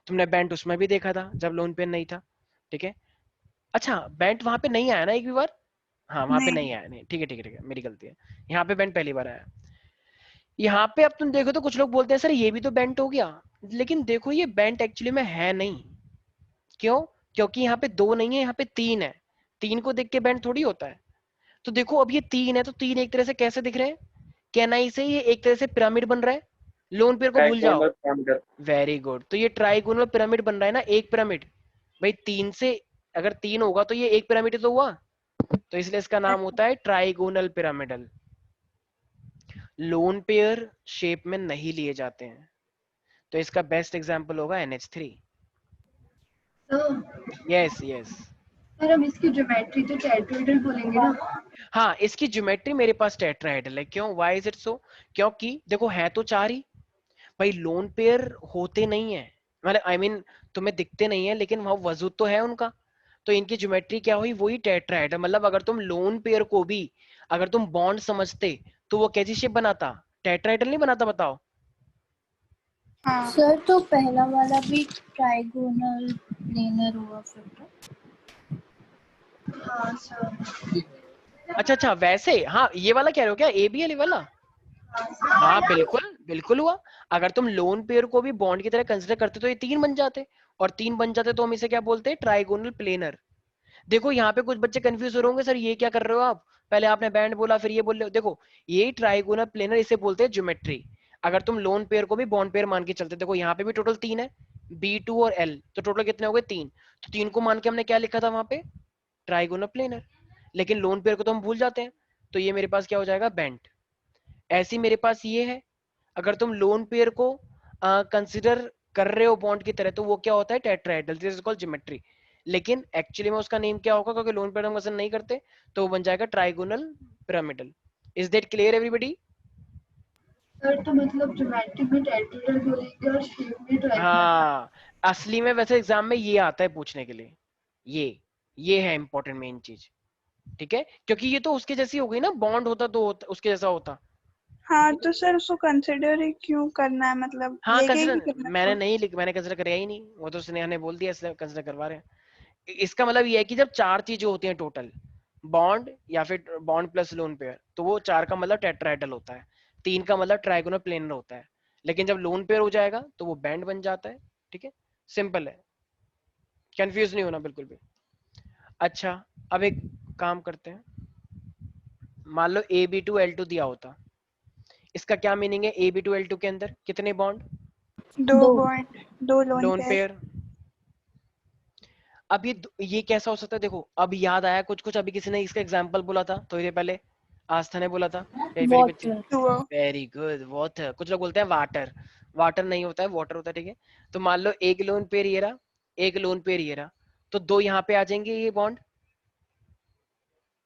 तुमने बेंट उसमें भी देखा था जब लोन पेन नहीं था, ठीक है। अच्छा बेंट वहां पे नहीं आया ना एक भी बार, हाँ वहां पे नहीं। नहीं आया, नहीं ठीक है ठीक है ठीक है, मेरी गलती है, यहाँ पे बेंट पहली बार आया। यहाँ पे अब तुम देखो तो कुछ लोग बोलते हैं सर ये भी तो बेंट हो गया, लेकिन देखो ये बेंट एक्चुअली में है नहीं, क्यों, क्योंकि यहाँ पे 2 नहीं है, यहाँ पे 3 है, 3 को देख के बेंट थोड़ी होता है। तो देखो अब ये 3 है, तो 3 एक तरह से कैसे दिख रहे हैं, कैनाई से ये एक तरह से पिरामिड बन रहा है, लोन पेयर को भूल जाओ, Trigonal pyramid. Very good. तो ये ट्राइगोनल पिरामिड बन रहा है ना, एक पिरामिड, भाई 3 से अगर 3 होगा तो ये एक पिरामिड तो हुआ, तो इसलिए इसका नाम होता है trigonal pyramidal. Lone pear shape में नहीं लिए जाते हैं, तो इसका बेस्ट एग्जांपल होगा NH3। Yes yes. सर हम इसकी ज्योमेट्री तो टेट्राहेड्रल बोलेंगे ना। हाँ इसकी ज्योमेट्री मेरे पास टेट्राहेड्रल है, क्यों, व्हाई इज इट सो, क्योंकि देखो है तो 4 ही, भाई लोन पेयर होते नहीं है, मतलब आई मीन तुम्हें दिखते नहीं है, लेकिन वहां वजूद तो है उनका, तो इनकी ज्योमेट्री क्या हुई, वही टेट्राहेड्रल। मतलब अगर तुम लोन पेयर को भी अगर तुम बॉन्ड समझते तो वो कैसी शेप बनाता, टेट्राहेड्रल नहीं बनाता, बताओ। हाँ। सर तो पहला वाला भी ट्राइगोनल प्लेनर हुआ फिर तो। हाँ सर। अच्छा अच्छा वैसे, हाँ ये वाला कह रहे हो क्या, ABL वाला, हाँ बिल्कुल बिल्कुल हुआ। अगर तुम लोन पेयर को भी बॉन्ड की तरह कंसिडर करते तो ये 3 बन जाते, और 3 बन जाते तो हम इसे क्या बोलते हैं, ट्राइगोनल प्लेनर। देखो यहाँ पे कुछ बच्चे कंफ्यूज हो रहे होंगे, सर ये क्या कर रहे हो आप, पहले आपने बैंड बोला फिर ये बोल रहे हो, देखो ये ट्राइगोनल प्लेनर इसे बोलते हैं ज्योमेट्री। अगर तुम लोन पेयर को भी बॉन्ड पेयर मान के चलते, देखो यहाँ पे भी टोटल 3 है, B2 और L, तो टोटल कितने हो गए 3, तो 3 को मान के हमने क्या लिखा था वहां पे, ट्राइगोनल प्लेनर। लेकिन लोन पेयर को तो हम भूल जाते हैं, तो ये मेरे पास क्या हो जाएगा, बेंट। ऐसी मेरे पास ये है, अगर तुम लोन पेयर को कंसिडर कर रहे हो बॉन्ड की तरह, तो वो क्या होता है, tetrahedral, this is called geometry. लेकिन एक्चुअली में उसका नेम क्या होगा, क्योंकि लोन पेयर हम कंसिडर नहीं करते, तो वो बन जाएगा trigonal pyramidal. Is that clear everybody? Sir तो मतलब ज्योमेट्री में टेट्राहेड्रल बोलेंगे और शेप में ट्राइगोनल। हाँ असली में वैसे एग्जाम में ये आता है पूछने के लिए, ये है इंपॉर्टेंट मेन चीज, ठीक है, क्योंकि ये तो उसके जैसी हो गई ना, बॉन्ड होता तो उसके जैसा होता। हाँ तो सर उसको कंसिडर ही क्यों करना है, मतलब हाँ लेके ही कंसिडर करना मैंने है। नहीं मैंने कंसिडर कराया ही नहीं, वो तो स्नेहा ने बोल दिया इसलिए कंसिडर करवा रहे हैं। इसका मतलब ये है कि जब 4 चीजें होती हैं टोटल, बॉन्ड या फिर बॉन्ड प्लस लोन पेयर, तो वो 4 का मतलब टेट्राहेड्रल होता है, 3 का मतलब ट्राइगोनल प्लेनर होता है। लेकिन जब लोन पेयर हो जाएगा तो वो बैंड बन जाता है, ठीक है, सिंपल है, कंफ्यूज नहीं होना बिल्कुल भी। अच्छा अब एक काम करते हैं, मान लो AB2L2 दिया होता, इसका क्या मीनिंग है, AB2L2 के अंदर कितने बॉन्ड, 2 दो। Bond, 2 loan lone pair. Pair. अब ये कैसा हो सकता है? देखो अब याद आया कुछ कुछ, अभी किसी ने इसका एग्जांपल बोला था थोड़ी देर पहले, आस्था ने बोला था, मेरी बच्ची। वाटर। Very good, water. कुछ लोग बोलते हैं वाटर, वाटर नहीं होता है, वाटर होता है, ठीक है। तो मान लो एक लोन पेयर ये रहा, एक लोन पेयर ये रहा, तो दो यहाँ पे आ जाएंगे ये बॉन्ड।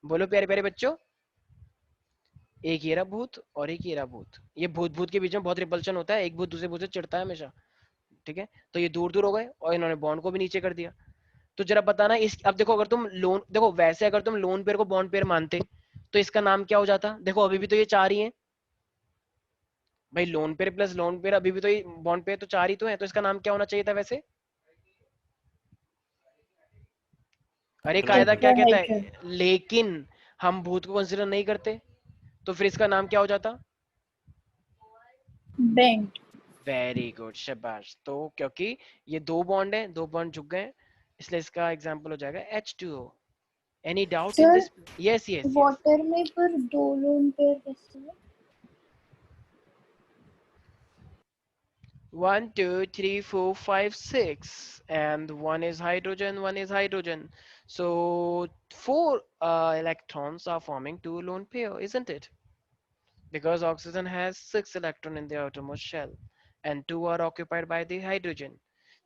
बोलो प्यारे प्यारे बच्चों, एक ये रहा भूत और एक ये रहा भूत। ये भूत भूत के बीच में बहुत रिपल्शन होता है, एक भूत दूसरे भूत से चिढ़ता है हमेशा, ठीक है। तो ये दूर दूर हो गए और इन्होंने बॉन्ड को भी नीचे कर दिया। तो जरा बताना इस, अब देखो अगर तुम लोन, देखो वैसे अगर तुम लोन पेयर को बॉन्ड पेयर मानते तो इसका नाम क्या हो जाता? देखो अभी भी तो ये चार ही है भाई, lone pair plus lone pair, अभी भी तो ये बॉन्ड पेयर तो चार ही तो है, तो इसका नाम क्या होना चाहिए था वैसे? अरे कायदा क्या कहता है? लेकिन हम भूत को कंसिडर नहीं करते, तो फिर इसका नाम क्या हो जाता? बेंट। वेरी गुड, शाबाश। तो क्योंकि ये दो बॉन्ड है, दो बॉन्ड झुक गए, इसलिए इसका एग्जांपल हो जाएगा H2O। Any doubt in sir this? Yes yes yes. Water में पर दो लोन पेयर कैसे है? 1 2 3 4 5 6 and one is hydrogen, one is hydrogen, so four electrons are forming two lone pair, isn't it? Because oxygen has 6 electrons in the outermost shell and 2 are occupied by the hydrogen.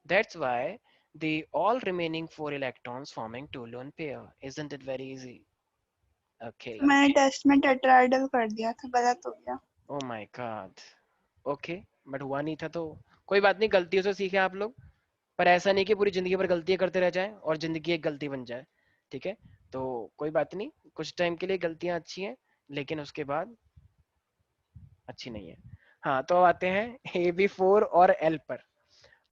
That's why the all remaining 4 electrons forming two lone pair. Isn't it very easy? Okay. मैंने टेस्ट में टेट्राहेड्रल कर दिया था, गलत हो गया। Oh my god. Okay, but हुआ नहीं था तो कोई बात नहीं, गलतियों से सीखे आप लोग। पर ऐसा नहीं कि पूरी जिंदगी भर गलतियां करते रह जाएं और जिंदगी एक गलती बन जाए, ठीक है। तो कोई बात नहीं, कुछ टाइम के लिए गलतियां अच्छी हैं, लेकिन उसके बाद अच्छी नहीं है। हाँ, तो आते हैं AB4 और L पर।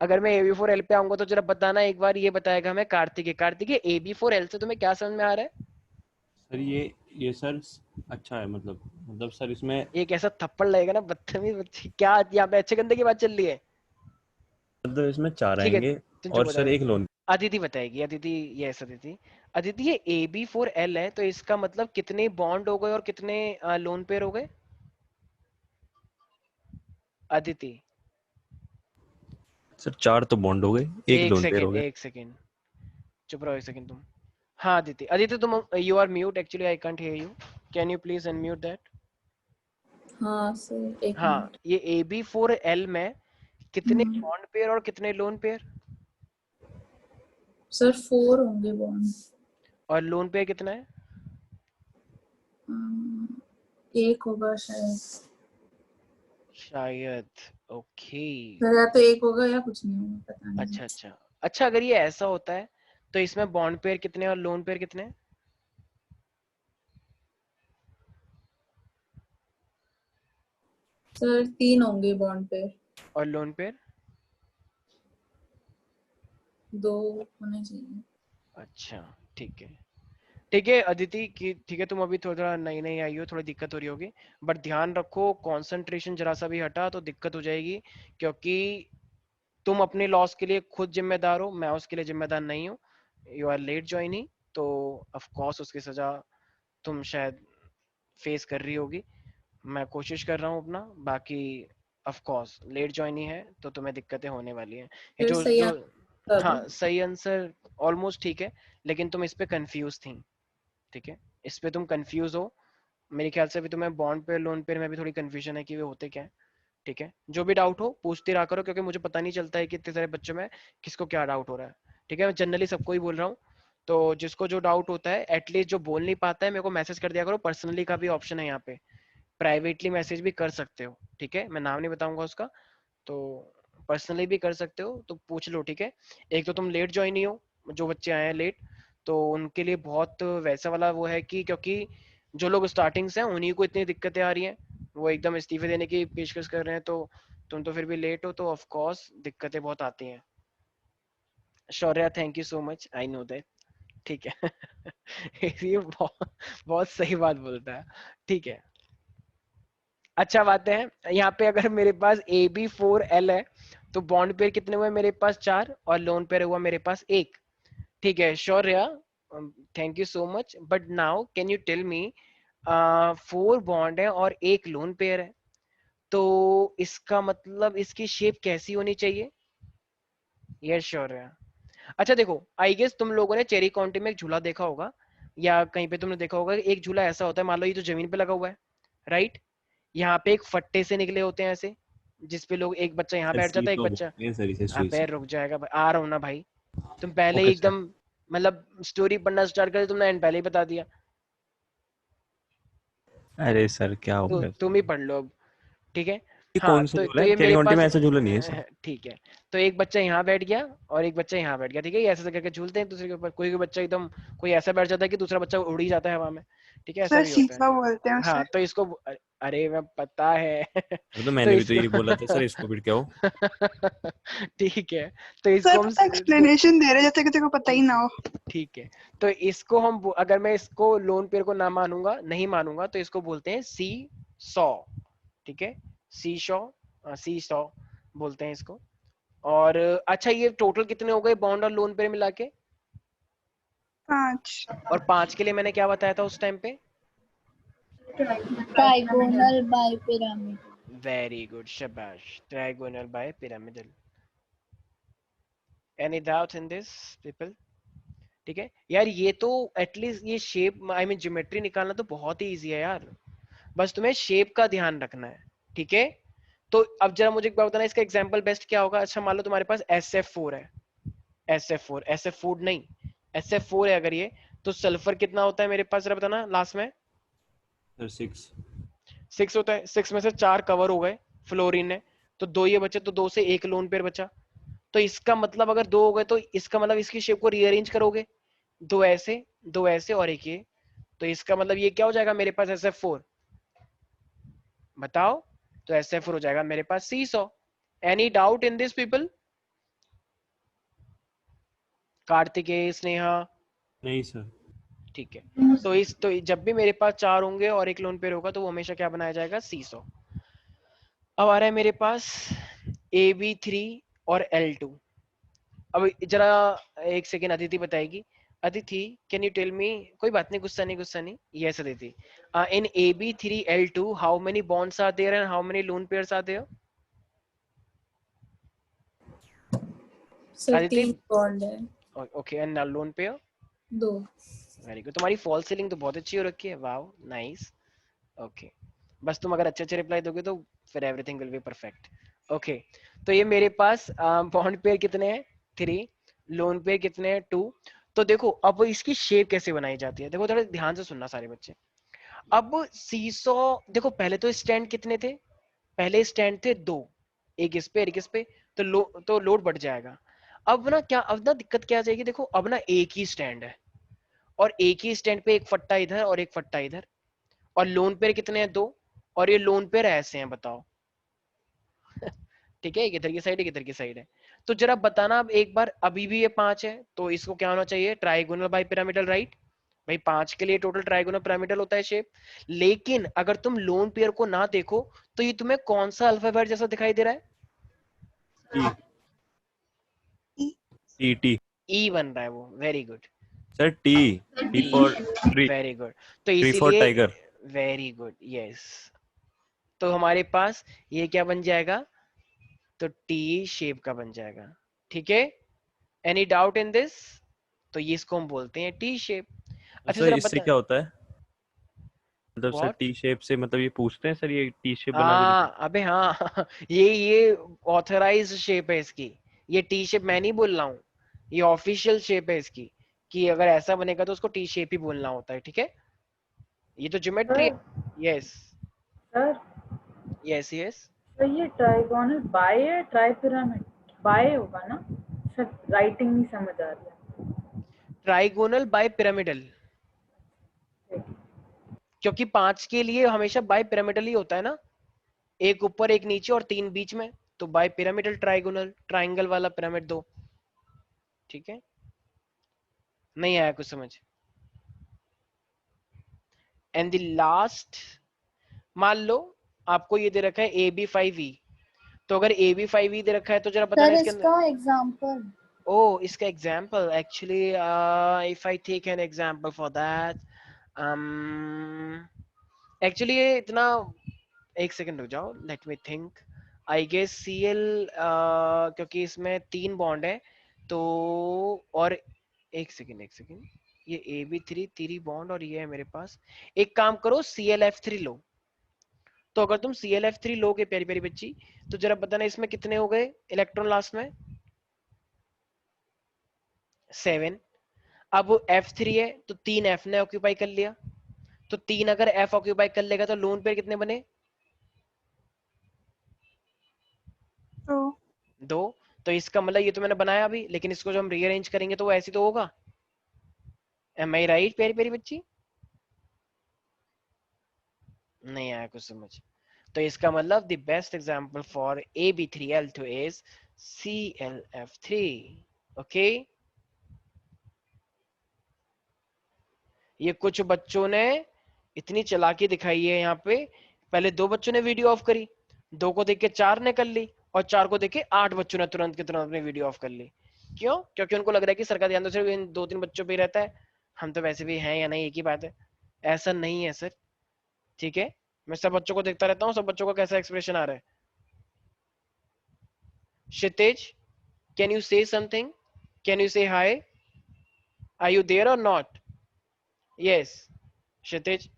अगर मैं AB4 L पे आऊंगा तो जरा बताना एक बार, ये बताएगा हमें कार्तिकेय। कार्तिकेय, AB4 L से तुम्हें क्या समझ में आ रहा है? सर ये सर अच्छा है, मतलब सर इसमें एक ऐसा थप्पड़ लगेगा ना बदतमीज बच्ची, क्या यहाँ पे अच्छे गंदे की बात चल रही है? मतलब इसमें चार ठीक है, आएंगे तुम और चुप हो सर जाओ। एक लोन। अदिति बताएगी, अदिति। यस अदिति। अदिति, ये AB4 L है तो इसका मतलब कितने बॉन्ड हो गए और कितने लोन पेयर हो गए? अदिति, सर चार तो बॉन्ड हो गए, एक लोन पेयर हो गया। एक सेकेंड, चुप रहो एक सेकेंड तुम। हाँ अदिति, अदिति तुम, you are mute, actually I can't hear you, can you please unmute that? हाँ सर एक हाँ, मिनट। ये AB4 L में कितने बॉन्ड पेयर और कितने लोन पेयर सर 4 होंगे बॉन्ड। और लोन पेयर कितना है? एक होगा शायद। शायद। ओके। सर या तो एक होगा या कुछ नहीं होगा, पता नहीं। अच्छा अच्छा अच्छा, अगर ये ऐसा होता है तो इसमें बॉन्ड पेयर कितने और लोन पेयर कितने? सर 3 होंगे बॉन्ड पे। और लोन पेयर? 2 होने चाहिए। अच्छा, ठीक है। ठीक है अदिति की, ठीक है, तुम अभी थोड़ा नई नई आई हो, थोड़ी दिक्कत हो रही होगी, बट ध्यान रखो कंसंट्रेशन जरा सा भी हटा तो दिक्कत हो जाएगी, क्योंकि तुम अपने लॉस के लिए खुद जिम्मेदार हो, मैं उसके लिए जिम्मेदार नहीं हूँ। यू आर लेट ज्वाइनिंग, तो ऑफ कोर्स उसकी सजा तुम शायद फेस कर रही होगी। मैं कोशिश कर रहा हूँ अपना, बाकी ऑफ कोर्स लेट ज्वाइनिंग है तो तुम्हें दिक्कतें होने वाली हैं। ये फिर जो सही जो बता दो। हाँ, सही आंसर ऑलमोस्ट ठीक है, लेकिन तुम इस पे कंफ्यूज थी, ठीक है, इस पे तुम कंफ्यूज हो। मेरे ख्याल से अभी तुम्हें बॉन्ड पे लोन पे में भी थोड़ी कंफ्यूजन है कि वे होते क्या है, ठीक है। जो भी डाउट हो पूछते रहा करो, क्योंकि मुझे पता नहीं चलता है कि इतने सारे बच्चों में किसको क्या डाउट हो रहा है, ठीक है। मैं जनरली सबको ही बोल रहा हूँ, तो जिसको जो डाउट होता है, एटलीस्ट जो बोल नहीं पाता है, मेरे को मैसेज कर दिया करो। पर्सनली का भी ऑप्शन है यहाँ पे, प्राइवेटली मैसेज भी कर सकते हो, ठीक है। मैं नाम नहीं बताऊंगा उसका, तो पर्सनली भी कर सकते हो, तो पूछ लो, ठीक है। एक तो तुम लेट ज्वाइन ही हो, जो बच्चे आए हैं लेट, तो उनके लिए बहुत वैसा वाला वो है कि क्योंकि जो लोग स्टार्टिंग से हैं उन्हीं को इतनी दिक्कतें आ रही हैं, वो एकदम इस्तीफे देने की पेशकश कर रहे हैं, तो तुम तो फिर भी लेट हो, तो ऑफ कोर्स दिक्कतें बहुत आती हैं। Shaurya, thank you so much, I know that, ठीक है। ये बहुत सही बात बोलता है, ठीक है। अच्छा बात है, यहाँ पे अगर मेरे पास AB4L है तो बॉन्ड पेयर कितने हुए मेरे पास? 4, और लोन पेयर हुआ मेरे पास 1, ठीक है। Shaurya, thank you so much, but now can you tell me, 4 bond है और 1 लोन पेयर है, तो इसका मतलब इसकी शेप कैसी होनी चाहिए? यस शौर्या। अच्छा देखो, आई गेस तुम लोगों ने चेरी काउंटी में एक झूला देखा होगा या कहीं पे तुमने देखा होगा, एक झूला ऐसा होता है, मान लो ये तो जमीन पे लगा हुआ है, राइट, यहाँ पे एक फट्टे से निकले होते हैं ऐसे, जिसपे लोग, एक बच्चा यहाँ सर बैठ जाता है, एक सीसो बच्चा, बोलते हैं सर इसे, सुई अबे से। रुक जाएगा भाई, आ रहा हूँ ना भाई, तुम पहले ही ओके सर। एकदम मतलब स्टोरी पढ़ना स्टार्ट कर, तुमने एंड पहले ही बता दिया, अरे सर क्या हो तो गया? तुम ही पढ़ लो अब, ठीक है। ये हाँ कौन सा तो झूला है? ये चेरी मेरे काउंटी पास में ऐसा झूला नहीं है सर। ठीक है, तो एक बच्चा यहाँ बैठ गया और एक बच्चा यहाँ बैठ गया, ठीक है, ये ऐसे करके झूलते हैं एक दूसरे के ऊपर, कोई कोई बच्चा एकदम, कोई ऐसा बैठ जाता है कि दूसरा बच्चा उड़ ही जाता है हवा में, ठीक है, ऐसा सर भी होता है। सीसो बोलते हैं हाँ उसे। तो इसको, अरे मैं पता है अरे तो मैंने भी तो यही बोला था सर, इसको इसको फिर क्या हो? ठीक है, तो इसको सर हम तो एक्सप्लेनेशन दे रहे जैसे किसी को पता ही ना हो। ठीक है, तो इसको हम अगर मैं इसको लोन पेयर को ना मानूंगा, नहीं मानूंगा, तो इसको बोलते हैं सी सॉ, ठीक है, सी शॉ, सी सॉ बोलते हैं इसको। और अच्छा ये टोटल कितने हो गए बॉन्ड और लोन पेयर मिला के? 5। और 5 के लिए मैंने क्या बताया था उस टाइम पे? Trigonal bipyramid. Very good, शाबाश, trigonal bipyramidal. Any doubt in this people? ठीक है यार, ये तो एटलीस्ट ये शेप, आई मीन ज्योमेट्री निकालना तो बहुत ही इजी है यार, बस तुम्हें शेप का ध्यान रखना है, ठीक है। तो अब जरा मुझे एक बात बताना, इसका एग्जांपल बेस्ट क्या होगा? अच्छा मान लो तुम्हारे पास SF4 है, SF4 नहीं, SF4 है अगर ये, तो सल्फर कितना होता है मेरे पास, जरा बताना लास्ट में। सर 6। 6 होता है, 6 में से 4 कवर हो गए फ्लोरीन ने, तो 2 ये बचे, तो 2 से 1 लोन पेयर बचा, तो इसका मतलब अगर 2 हो गए तो इसका मतलब इसकी शेप को रीअरेंज करोगे, 2 ऐसे, 2 ऐसे और एक ये, तो इसका मतलब ये क्या हो जाएगा मेरे पास SF4, बताओ, तो SF4 हो जाएगा मेरे पास सीसॉ। Any doubt in this people? Kartikeya, Sneha? नहीं सर। ठीक है, तो तो जब भी मेरे पास 4 होंगे और एक लोन पेयर होगा तो वो हमेशा क्या बनाया जाएगा? सीसॉ। अब आ रहा है मेरे पास AB3 और L2। अब जरा एक सेकेंड, अदिति बताएगी। Aditi can you tell me, कोई बात नहीं, गुस्सा नहीं, गुस्सा नहीं, yes Aditi, in AB3L2 how many bonds are there and how many lone pairs are there? Sir Aditi 3 bond है। Okay, and lone pair? 2। Very good, तुम्हारी फॉल सीलिंग तो बहुत अच्छी हो रखी है, वाओ नाइस, ओके, बस तुम अगर अच्छे अच्छे रिप्लाई दोगे तो फिर everything will be perfect. Okay, तो ये मेरे पास बॉन्ड पेयर कितने हैं? 3, लोन पेयर कितने हैं? 2। तो देखो अब इसकी शेप कैसे बनाई जाती है, देखो थोड़ा ध्यान से सुनना सारे बच्चे। अब सीसॉ, देखो पहले तो स्टैंड कितने थे? पहले स्टैंड थे 2, एक इस पे एक इस पे, तो लोड बढ़ जाएगा। अब ना क्या, अब ना दिक्कत क्या आ जाएगी, देखो अब ना एक ही स्टैंड है और एक ही स्टैंड पे एक फट्टा इधर और एक फट्टा इधर, और लोन पेयर कितने हैं? 2, और ये लोन पेयर ऐसे हैं, बताओ ठीक है, एक इधर की साइड, एक इधर की साइड है, तो जरा बताना अब एक बार, अभी भी ये 5 है तो इसको क्या होना चाहिए? ट्राइगोनल बाय पिरामिडल, राइट भाई, 5 के लिए टोटल ट्राइगोनल पिरामिडल होता है शेप। लेकिन अगर तुम लोन पेयर को ना देखो तो ये तुम्हें कौन सा अल्फाबेट जैसा दिखाई दे रहा है? टी। ई बन रहा है वो, very good, sir T for tree, very good, तो ट्री फॉर इसीलिए, टाइगर। वेरी गुड, यस, तो हमारे पास ये क्या बन जाएगा? तो टी शेप का बन जाएगा, ठीक है। Any doubt in this? तो ये इसको हम बोलते हैं टी शेप। अच्छा सर जरा इससे बता, क्या होता है? मतलब सर व्हाट? टी शेप से मतलब ये पूछते हैं सर, ये टी शेप बना के हाँ दिखाओ। अबे हाँ ये ऑथराइज्ड शेप है इसकी, ये टी शेप मैं नहीं बोल रहा हूँ, ये ऑफिशियल शेप है इसकी, कि अगर ऐसा बनेगा तो उसको टी शेप ही बोलना होता है, ठीक है, ये तो ज्योमेट्री है। यस सर यस यस, तो ये ट्राइगोनल बाय है, ट्राई पिरामिड बाय होगा ना सर? राइटिंग नहीं समझ आ रही है। ट्राइगोनल बाय पिरामिडल, क्योंकि 5 के लिए हमेशा बाय पिरामिडल ही होता है ना, एक ऊपर एक नीचे और 3 बीच में, तो बाय पिरामिडल ट्राइगोनल, ट्राइंगल वाला पिरामिड 2, ठीक है। नहीं आया कुछ समझ? एंड द लास्ट, मान लो आपको ये दे रखा है AB5E, तो अगर AB5E दे रखा है तो जरा बताना सर इसके अंदर। इसका एग्जांपल, ओ इसका example, actually if I take an example for that, actually ये इतना, एक सेकंड रुक जाओ, let me think, I guess Cl, क्योंकि इसमें 3 बॉन्ड है, तो और एक सेकंड, ये AB3 3 बॉन्ड और ये है मेरे पास। एक काम करो, ClF3 लो। तो अगर तुम ClF3 लोगे प्यारी प्यारी बच्ची, तो जरा बताना इसमें कितने हो गए इलेक्ट्रॉन लास्ट में? 7। अब F3 है तो 3 F ने ऑक्यूपाई कर लिया, तो 3 अगर F ऑक्यूपाई कर लेगा तो लोन पेयर कितने बने? 2। तो इसका मतलब ये तो मैंने बनाया अभी, लेकिन इसको जो हम रीअरेंज करेंगे तो वो ऐसी तो होगा। एम आई राइट प्यारी प्यारी बच्ची? नहीं आया कुछ समझ? तो इसका मतलब the best example for AB3L2 is ClF3। Okay, ये कुछ बच्चों ने इतनी चालाकी दिखाई है यहाँ पे। पहले 2 बच्चों ने वीडियो ऑफ करी, 2 को देख के 4 ने कर ली, और 4 को देख के 8 बच्चों ने तुरंत के तुरंत अपनी वीडियो ऑफ कर ली। क्यों? क्योंकि उनको लग रहा है कि सर का ध्यान तो सिर्फ इन 2-3 बच्चों पे ही रहता है, हम तो वैसे भी हैं या नहीं एक ही बात है। ऐसा नहीं है सर, ठीक है? मैं सब बच्चों को देखता रहता हूँ, सब बच्चों का कैसा एक्सप्रेशन आ रहा है। Kshitij, can you say something? Can you say hi? Are you there or not? Yes Kshitij,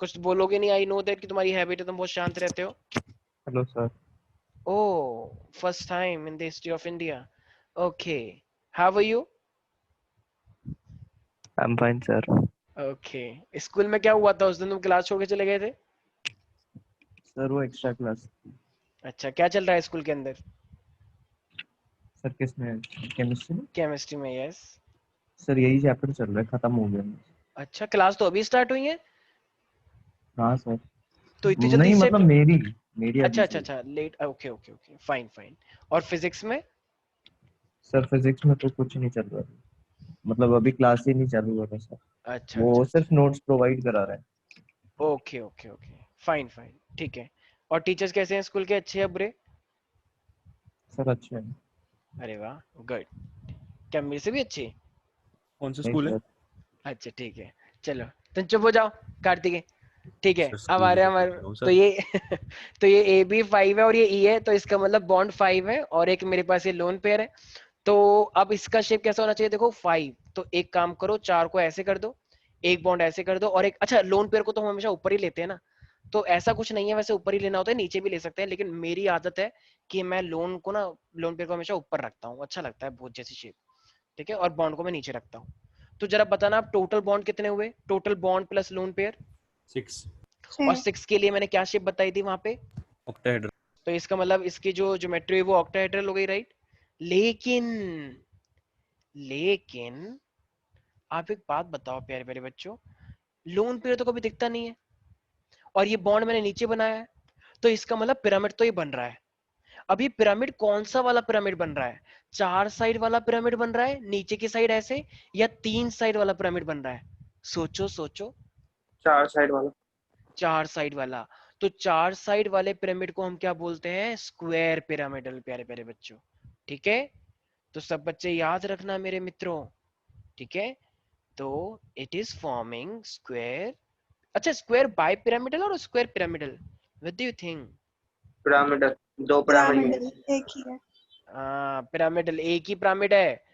कुछ बोलोगे नहीं? आई नो दैट कि तुम्हारी हैबिट है, तुम बहुत शांत रहते हो। Hello sir. Oh, first time in the history of India. Okay. How are you? I'm fine sir. Okay. School में क्या हुआ था उस दिन, तुम क्लास छोड़ के चले गए थे? सर वो एक्स्ट्रा क्लास। अच्छा, क्या चल रहा है स्कूल के अंदर? सर किसमें? केमिस्ट्री में। केमिस्ट्री में, यस। सर यही चैप्टर चल रहा है, खत्म हो गया। अच्छा, क्लास तो अभी स्टार्ट हुई है? हाँ सर। तो इतनी जल्दी नहीं से? मतलब मेरी अच्छा अभी अच्छा अच्छा, late. Okay okay okay, fine fine. और फिजिक्स में? सर फिजिक्स में तो कुछ नहीं चल रहा, मतलब अभी क्लास ही नहीं चालू हो रहा सर। अच्छा वो अच्छा, सिर्फ नोट्स प्रोवाइड करा रहा है। Okay okay okay, fine fine, ठीक है। और टीचर्स कैसे हैं स्कूल के, अच्छे या बुरे? सर अच्छे हैं। अरे वाह, गुड। क्या मेरे से भी अच्छे? कौन सा नहीं स्कूल है? सर। अच्छा ठीक है, चलो तुम चुप हो जाओ कार्तिकेय, ठीक है? सर, अब स्कूल आ रहे में हमारे, तो हूँ तो सर। ये तो ये AB5 है और ये E है, तो इसका मतलब बॉन्ड 5 है, और एक मेरे पास ये लोन पेयर है। तो अब इसका शेप कैसा होना चाहिए? देखो 5, तो एक काम करो, 4 को ऐसे कर दो, एक बॉन्ड ऐसे कर दो, और एक, अच्छा लोन पेयर को तो हम हमेशा ऊपर ही लेते हैं ना, तो ऐसा कुछ नहीं है, वैसे ऊपर ही लेना होता है, नीचे भी ले सकते हैं, लेकिन मेरी आदत है कि मैं लोन पेयर को हमेशा ऊपर रखता हूँ, अच्छा लगता है बहुत जैसी शेप, ठीक है? और बॉन्ड को मैं नीचे रखता हूँ। तो जरा बताना आप, टोटल बॉन्ड कितने हुए? Total bond plus lone pair? 6 और 6 के लिए मैंने क्या शेप बताई थी वहां पे? ऑक्टाहेड्रल। तो इसका मतलब इसकी जो ज्योमेट्री है वो ऑक्टाहेड्रल हो गई, राइट? लेकिन लेकिन आप एक बात बताओ प्यारे प्यारे बच्चों, लोन पेयर तो कभी दिखता नहीं है, और ये बॉन्ड मैंने नीचे बनाया है, तो इसका मतलब पिरामिड तो ये बन रहा है। अब ये पिरामिड कौन सा वाला पिरामिड बन रहा है? 4 साइड वाला पिरामिड बन रहा है नीचे की साइड ऐसे, या 3 साइड वाला पिरामिड बन रहा है? सोचो सोचो। 4 साइड वाला। 4 साइड वाला। तो 4 साइड वाले पिरामिड को हम क्या बोलते हैं? स्क्वायर पिरामिडल, प्यारे प्यारे बच्चों, ठीक है? तो सब बच्चे याद रखना मेरे मित्रों, ठीक है? तो इट इज फॉर्मिंग स्क्वायर। अच्छा, स्क्वायर बाय पिरामिडल और square pyramidal, what do you think? Pyramidal, 2 pyramid pyramidal एक ही है। पिरामिडल एक ही पिरामिड है।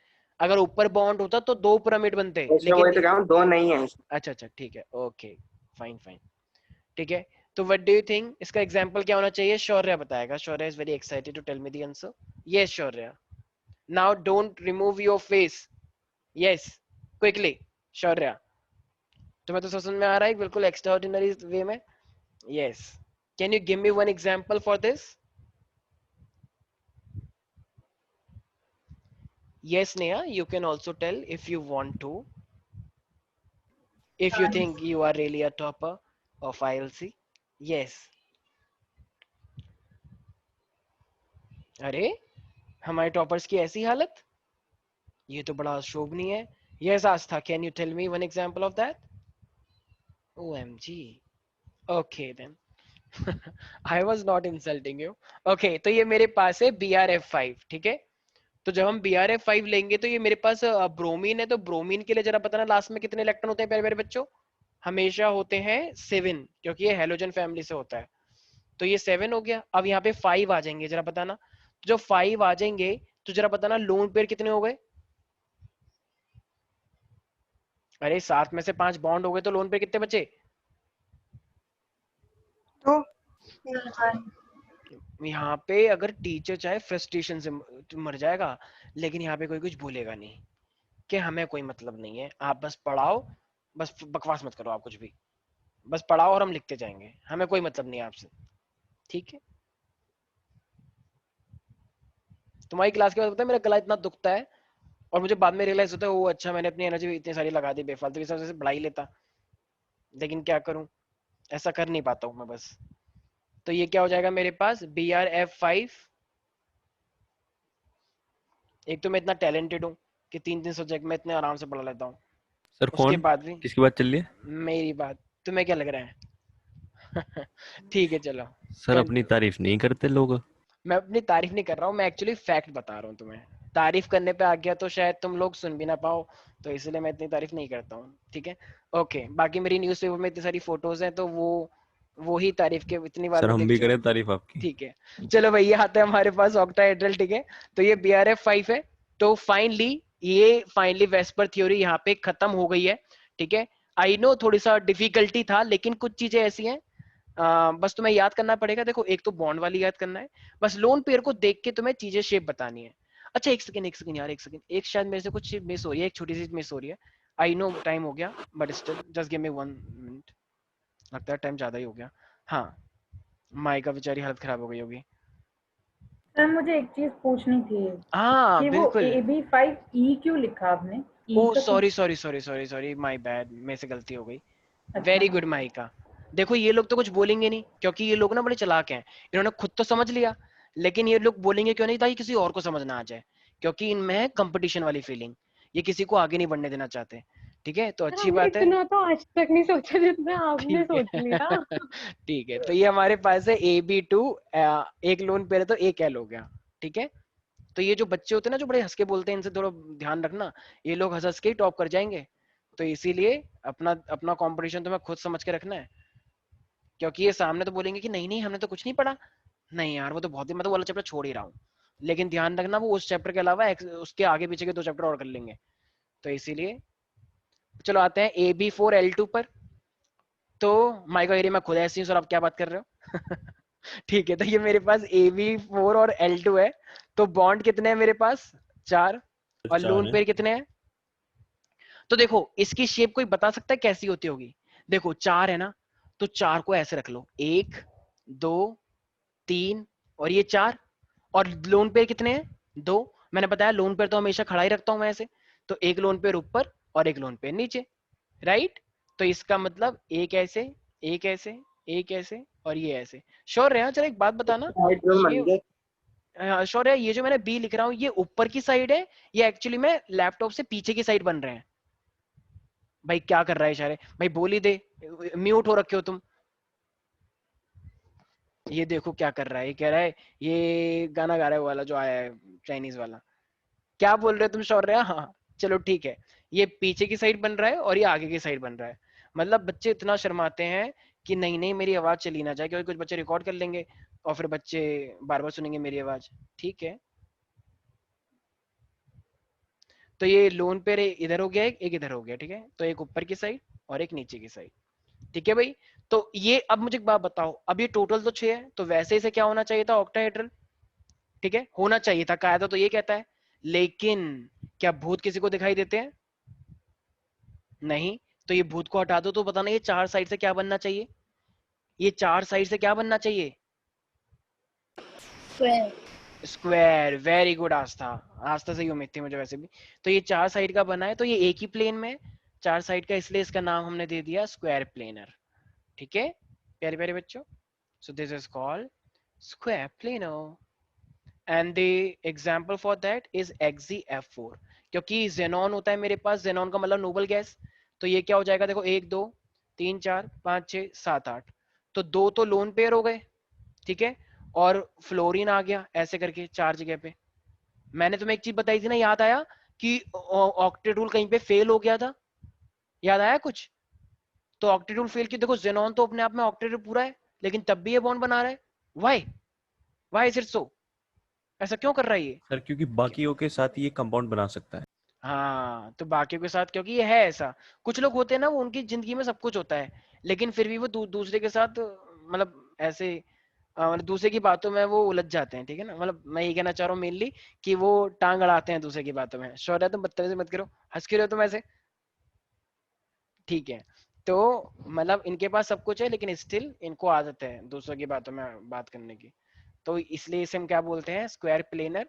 अगर ऊपर बॉन्ड होता तो 2 पिरामिड बनते, उसमें वही तो लेकिन कह रहा हूं, 2 नहीं है। अच्छा अच्छा ठीक है, ओके फाइन फाइन, ठीक है? तो व्हाट डू यू थिंक इसका एग्जांपल क्या होना चाहिए? शौर्य बताएगा। Shaurya is very excited to tell me the answer. Yes Shaurya, now don't remove your face, yes quickly. Shaurya, तुम्हें तो समझ में आ रहा है बिल्कुल एक्स्ट्राऑर्डिनरी वे में? Yes, can you give me one example for this? Yes, Neha, you can also tell if you want to. If you think you are really a topper of ILC. Yes. अरे हमारे टॉपर्स की ऐसी हालत, ये तो बड़ा शोभनीय है। Yes, Astha, can you tell me one example of that? OMG. Okay then. I was not insulting you. Okay, तो ये मेरे पास है BRF5, ठीक है? तो जब हम BRF5 लेंगे तो ये मेरे पास ब्रोमीन है, तो ब्रोमीन के लिए जरा बताना लास्ट में कितने इलेक्ट्रॉन होते हैं प्यारे प्यारे बच्चों? हमेशा होते हैं 7, क्योंकि ये हेलोजन फैमिली से होता है। तो ये 7 हो गया। अब यहाँ पे 5 आ जाएंगे, जरा बताना। तो जब 5 आ जाएंगे तो जरा बताना लोन पेयर कितने हो गए? अरे 7 में से 5 बॉन्ड हो गए तो लोन पेयर कितने बचे? तो यहाँ पे अगर टीचर चाहे फ्रस्ट्रेशन से मर जाएगा, लेकिन यहाँ पे कोई कुछ भूलेगा नहीं कि हमें कोई मतलब नहीं है, आप बस पढ़ाओ, बस बकवास मत करो, आप कुछ भी बस पढ़ाओ और हम लिखते जाएंगे, हमें कोई मतलब नहीं है आपसे, ठीक है? तुम्हारी क्लास के बाद पता है मेरा गला इतना दुखता है और मुझे बाद में रियलाइज होता है वो अच्छा मैंने अपनी एनर्जी इतनी सारी लगा दी बेफालतू की, सबसे से पढ़ा ही लेता, लेकिन क्या करूं, ऐसा कर नहीं पाता हूं मैं बस। तो ये क्या हो जाएगा मेरे पास BRF5। एक तो मैं इतना टैलेंटेड हूँ कि 3 सब्जेक्ट में इतने आराम से पढ़ा लेता हूँ, सर उसके कौन बाद भी किसकी बात चल रही है? मेरी बात, तुम्हें क्या लग रहा है? ठीक है चलो, सर अपनी तारीफ नहीं करते लोग। मैं अपनी तारीफ नहीं कर रहा हूँ, मैं एक्चुअली फैक्ट बता रहा हूँ तुम्हें, तारीफ करने पे आ गया तो शायद तुम लोग सुन भी ना पाओ, तो इसलिए मैं इतनी तारीफ नहीं करता हूँ, ठीक है? ओके, बाकी मेरी न्यूज़पेपर में इतनी सारी फोटोज हैं तो वो ही तारीफ के इतनी बार सर मैं हम देख भी चुका करें हूँ। तारीफ आपकी? ठीक है चलो भाई, ये आता है हमारे पास ऑक्टाहेड्रल, ठीक है? तो ये BRF5 है। तो फाइनली वेस्पर थ्योरी यहाँ पे खत्म हो गई है, ठीक है? आई नो थोड़ी सा डिफिकल्टी था, लेकिन कुछ चीजें ऐसी हैं बस तुम्हें याद करना पड़ेगा। देखो एक तो बॉन्ड वाली याद करना है, बस लोन पेयर को देख के तुम्हें चीजें शेप बतानी है। अच्छा एक सेकंड यार, एक सेकंड, एक शायद मेरे से कुछ मिस हो रही है, एक छोटी सी मिस हो रही है। आई नो टाइम हो गया, but still just give me 1 minute, लगता है टाइम ज्यादा ही हो गया। हाँ, माई का बेचारी हालत खराब हो गई होगी। सर मुझे एक चीज पूछनी थी हाँ कि वो बिल्कुल। AB5E क्यों लिखा आपने? E ओ का सॉरी माय बैड, मेरे से गलती हो गई। अच्छा वेरी हाँ। Good mica. देखो ये लोग तो कुछ बोलेंगे नहीं, क्योंकि ये लोग ना बड़े चालाक हैं, इन्होंने खुद तो समझ लिया, लेकिन ये लोग बोलेंगे क्यों नहीं, ताकि किसी और को समझ ना आ जाए, क्योंकि इनमें है कंपटीशन वाली फीलिंग, ये किसी को आगे नहीं बढ़ने देना चाहते, ठीक है? तो अच्छी बात है। इतना तो आज तक नहीं सोचा जितना आपने ठीक है सोच लिया। ठीक है, तो ये हमारे पास है AB2, एक लोन पेयर है तो एक एल हो गया, ठीक है? तो ये जो बच्चे होते हैं ना जो बड़े हंस के बोलते हैं, इनसे थोड़ा ध्यान रखना, ये लोग हंस हंस के ही टॉप कर जाएंगे, तो इसीलिए अपना अपना कंपटीशन तुम्हें खुद समझ के रखना है, क्योंकि ये सामने तो बोलेंगे कि नहीं नहीं हमने तो कुछ नहीं पढ़ा, नहीं यार वो तो बहुत ही, मैं तो वाला चैप्टर छोड़ ही रहा हूँ, लेकिन ध्यान रखना वो उस चैप्टर के अलावा उसके आगे पीछे के 2 चैप्टर और कर लेंगे, तो इसीलिए चलो आते हैं AB4L2 पर। तो माइका एरिया में खुद ऐसी हूँ सर, आप क्या बात कर रहे हो? ठीक है, तो ये मेरे पास AB4 और L2 है, तो बॉन्ड कितने हैं मेरे पास? 4, और 4 लोन है। पेयर कितने हैं? तो देखो इसकी शेप कोई बता सकता है कैसी होती होगी? देखो 4 है ना, तो 4 को ऐसे रख लो, 1 2 3 और ये 4, और लोन पेयर कितने हैं? 2। मैंने बताया लोन पेयर तो हमेशा खड़ा ही रखता हूं मैं ऐसे, तो एक लोन पेयर ऊपर और एक लोन पेयर नीचे, राइट? तो इसका मतलब एक ऐसे, एक ऐसे, एक ऐसे और ये ऐसे। श्योर है? चलो एक बात बताना, ये श्योर है ये जो मैंने बी लिख रहा हूँ ये ऊपर की साइड है या एक्चुअली में लैपटॉप से पीछे की साइड बन रहे हैं? भाई क्या कर रहा है इशारे, भाई बोल ही दे, म्यूट हो रखे हो तुम। ये देखो क्या कर रहा है, ये कह रहा है ये गाना गा रहा है वो वाला जो आया है चाइनीज वाला, क्या बोल रहे हो तुम श्योर है? हाँ चलो ठीक है, ये पीछे की साइड बन रहा है और ये आगे की साइड बन रहा है, मतलब बच्चे इतना शर्माते हैं कि नहीं नहीं मेरी आवाज चली ना जाए, क्योंकि कुछ बच्चे रिकॉर्ड कर लेंगे और फिर बच्चे बार बार सुनेंगे मेरी आवाज, ठीक है? तो ये लोन पेयर इधर हो गया, एक इधर हो गया, ठीक है? तो एक ऊपर की साइड और एक नीचे की साइड, ठीक है भाई? तो ये अब मुझे एक बात बताओ, अब ये टोटल तो 6 है, तो वैसे इसे क्या होना चाहिए था? ऑक्टाहेड्रल, ठीक है? होना चाहिए था, कायदा तो ये कहता है, लेकिन क्या भूत किसी को दिखाई देते हैं? नहीं, तो ये भूत को हटा दो तो बताना ये 4 साइड से क्या बनना चाहिए? ये 4 साइड से क्या बनना चाहिए? स्क्वायर। स्क्वायर। वेरी गुड आस्था, आस्था से ही उम्मीद थी मुझे वैसे भी। तो ये 4 साइड का बना है, तो ये एक ही प्लेन में 4 साइड का, इसलिए इसका नाम हमने दे दिया स्क्वायर प्लेनर, ठीक है प्यारे प्यारे बच्चों? So this is called square planar and the example for that is XeF4, क्योंकि जेनॉन होता है मेरे पास, जेनॉन का मतलब नोबल गैस, तो ये क्या हो जाएगा? देखो 1 2 3 4 5 6 7 8, तो 2 तो लोन पेयर हो गए, ठीक है? और फ्लोरीन आ गया ऐसे करके 4 जगह पे। मैंने तुम्हें एक चीज बताई थी ना, याद आया कि ऑक्टेट रूल कहीं पे फेल हो गया था, याद आया कुछ? तो ऑक्टेट रूल फेल की, देखो जेनॉन तो अपने आप में ऑक्टेट पूरा है, लेकिन तब भी ये बॉन्ड बना रहा है, व्हाई इज इट सो? ऐसा क्यों कर रहा है ये? सर क्योंकि बाकियों के साथ ये कंपाउंड बना सकता है। हाँ, तो बाकियों के साथ क्योंकि ये है ऐसा। कुछ लोग होते हैं ना, वो उनकी जिंदगी में सब कुछ होता है लेकिन फिर भी वो दूसरे के साथ मतलब ऐसे मतलब दूसरे की बातों में वो उलझ जाते हैं, ठीक है ना। मतलब मैं ये कहना चाह रहा हूँ मेनली कि वो टांग अड़ाते हैं दूसरे की बातों में। शौर्य तुम बदतमीजी मत करो, हंस क्यों रहे हो तुम ऐसे? ठीक है, तो मतलब इनके पास सब कुछ है लेकिन स्टिल इनको आदत है दूसरों की बातों में बात करने की, तो इसलिए इसे हम क्या बोलते हैं, स्क्वायर प्लेनर।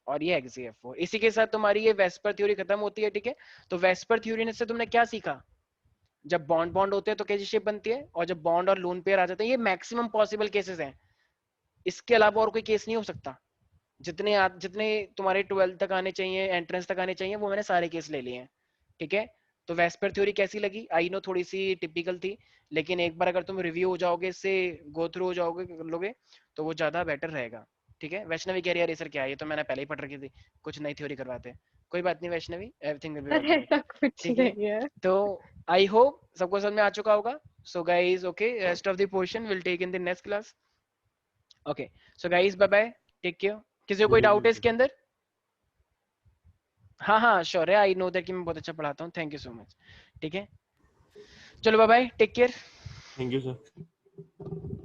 और ये XCF4। इसी के साथ तुम्हारी ये वेस्पर थ्योरी खत्म होती है, ठीक है। तो वेस्पर थ्योरी से तुमने क्या सीखा? जब बॉन्ड बॉन्ड होते हैं तो कैसी शेप बनती है, और जब बॉन्ड और लोन पेयर आ जाते हैं, ये मैक्सिमम पॉसिबल केसेस हैं, इसके अलावा और कोई केस नहीं हो सकता। जितने तुम्हारे 12th तक आने चाहिए, एंट्रेंस तक आने चाहिए, वो मैंने सारे केस ले लिए हैं, ठीक है। तो वेस्पर थ्योरी कैसी लगी? आई नो थोड़ी सी टिपिकल थी, लेकिन एक बार अगर तुम रिव्यू हो जाओगे, इससे गो थ्रू हो जाओगे, कर लोगे, तो वो ज्यादा बेटर रहेगा, ठीक है। वैष्णवी कह रही है सर क्या है, ये तो मैंने पहले ही पढ़ रखी थी, कुछ नई थ्योरी करवाते हैं। कोई बात नहीं Vaishnavi, everything will be sir alright, ऐसा कुछ ठीक है। नहीं है। तो आई होप सबको समझ में आ चुका होगा। So guys okay, rest of the portion will take in the next class. Okay, so guys bye bye, take care. किसी को कोई डाउट है इसके अंदर? हाँ हाँ श्योर है, आई नो दैट कि मैं बहुत अच्छा पढ़ाता हूँ, थैंक यू सो मच, ठीक है। चलो bye bye, take care. Thank you sir.